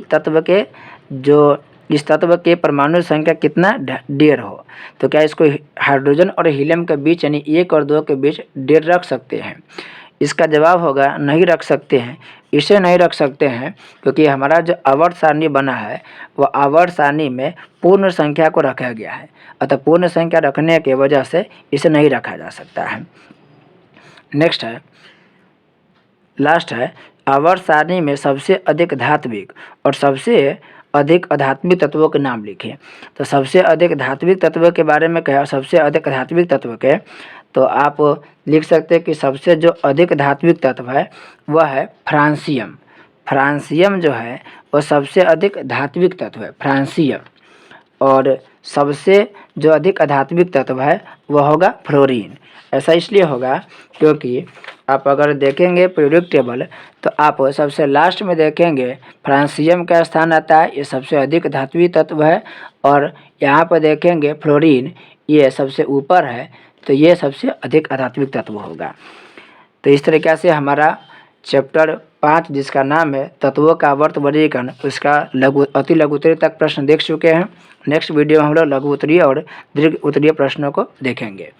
इस तत्व के परमाणु संख्या कितना 1.5 हो, तो क्या इसको हाइड्रोजन और हीलियम के बीच यानी 1 और 2 के बीच 1.5 रख सकते हैं। इसका जवाब होगा नहीं रख सकते हैं। इसे नहीं रख सकते हैं क्योंकि हमारा जो आवर्त सारणी बना है वह आवर्त सारणी में पूर्ण संख्या को रखा गया है, अतः पूर्ण संख्या रखने के वजह से इसे नहीं रखा जा सकता है। नेक्स्ट है लास्ट है आवर्त सारणी में सबसे अधिक धात्विक और सबसे अधिक अधात्मिक तत्वों के नाम लिखें। तो सबसे अधिक धात्विक तत्वों के बारे में कहा, सबसे अधिक धात्विक तत्व के तो आप लिख सकते हैं कि सबसे जो अधिक धात्विक तत्व है वह है फ्रांसियम। फ्रांसियम जो है वह सबसे अधिक धात्विक तत्व है, फ्रांसियम। और सबसे जो अधिक अधात्विक तत्व है वह होगा फ्लोरीन। ऐसा इसलिए होगा क्योंकि आप अगर देखेंगे पीरियोडिक टेबल तो आप सबसे लास्ट में देखेंगे फ्रांसियम का स्थान आता है, ये सबसे अधिक धात्विक तत्व है, और यहाँ पर देखेंगे फ्लोरीन ये सबसे ऊपर है, तो ये सबसे अधिक अधात्विक तत्व होगा। तो इस तरीक़े से हमारा चैप्टर 5 जिसका नाम है तत्वों का आवर्त वर्गीकरण उसका अति लघु उत्तरीय तक प्रश्न देख चुके हैं। नेक्स्ट वीडियो में हम लोग लघु उत्तरीय और दीर्घ उत्तरीय प्रश्नों को देखेंगे।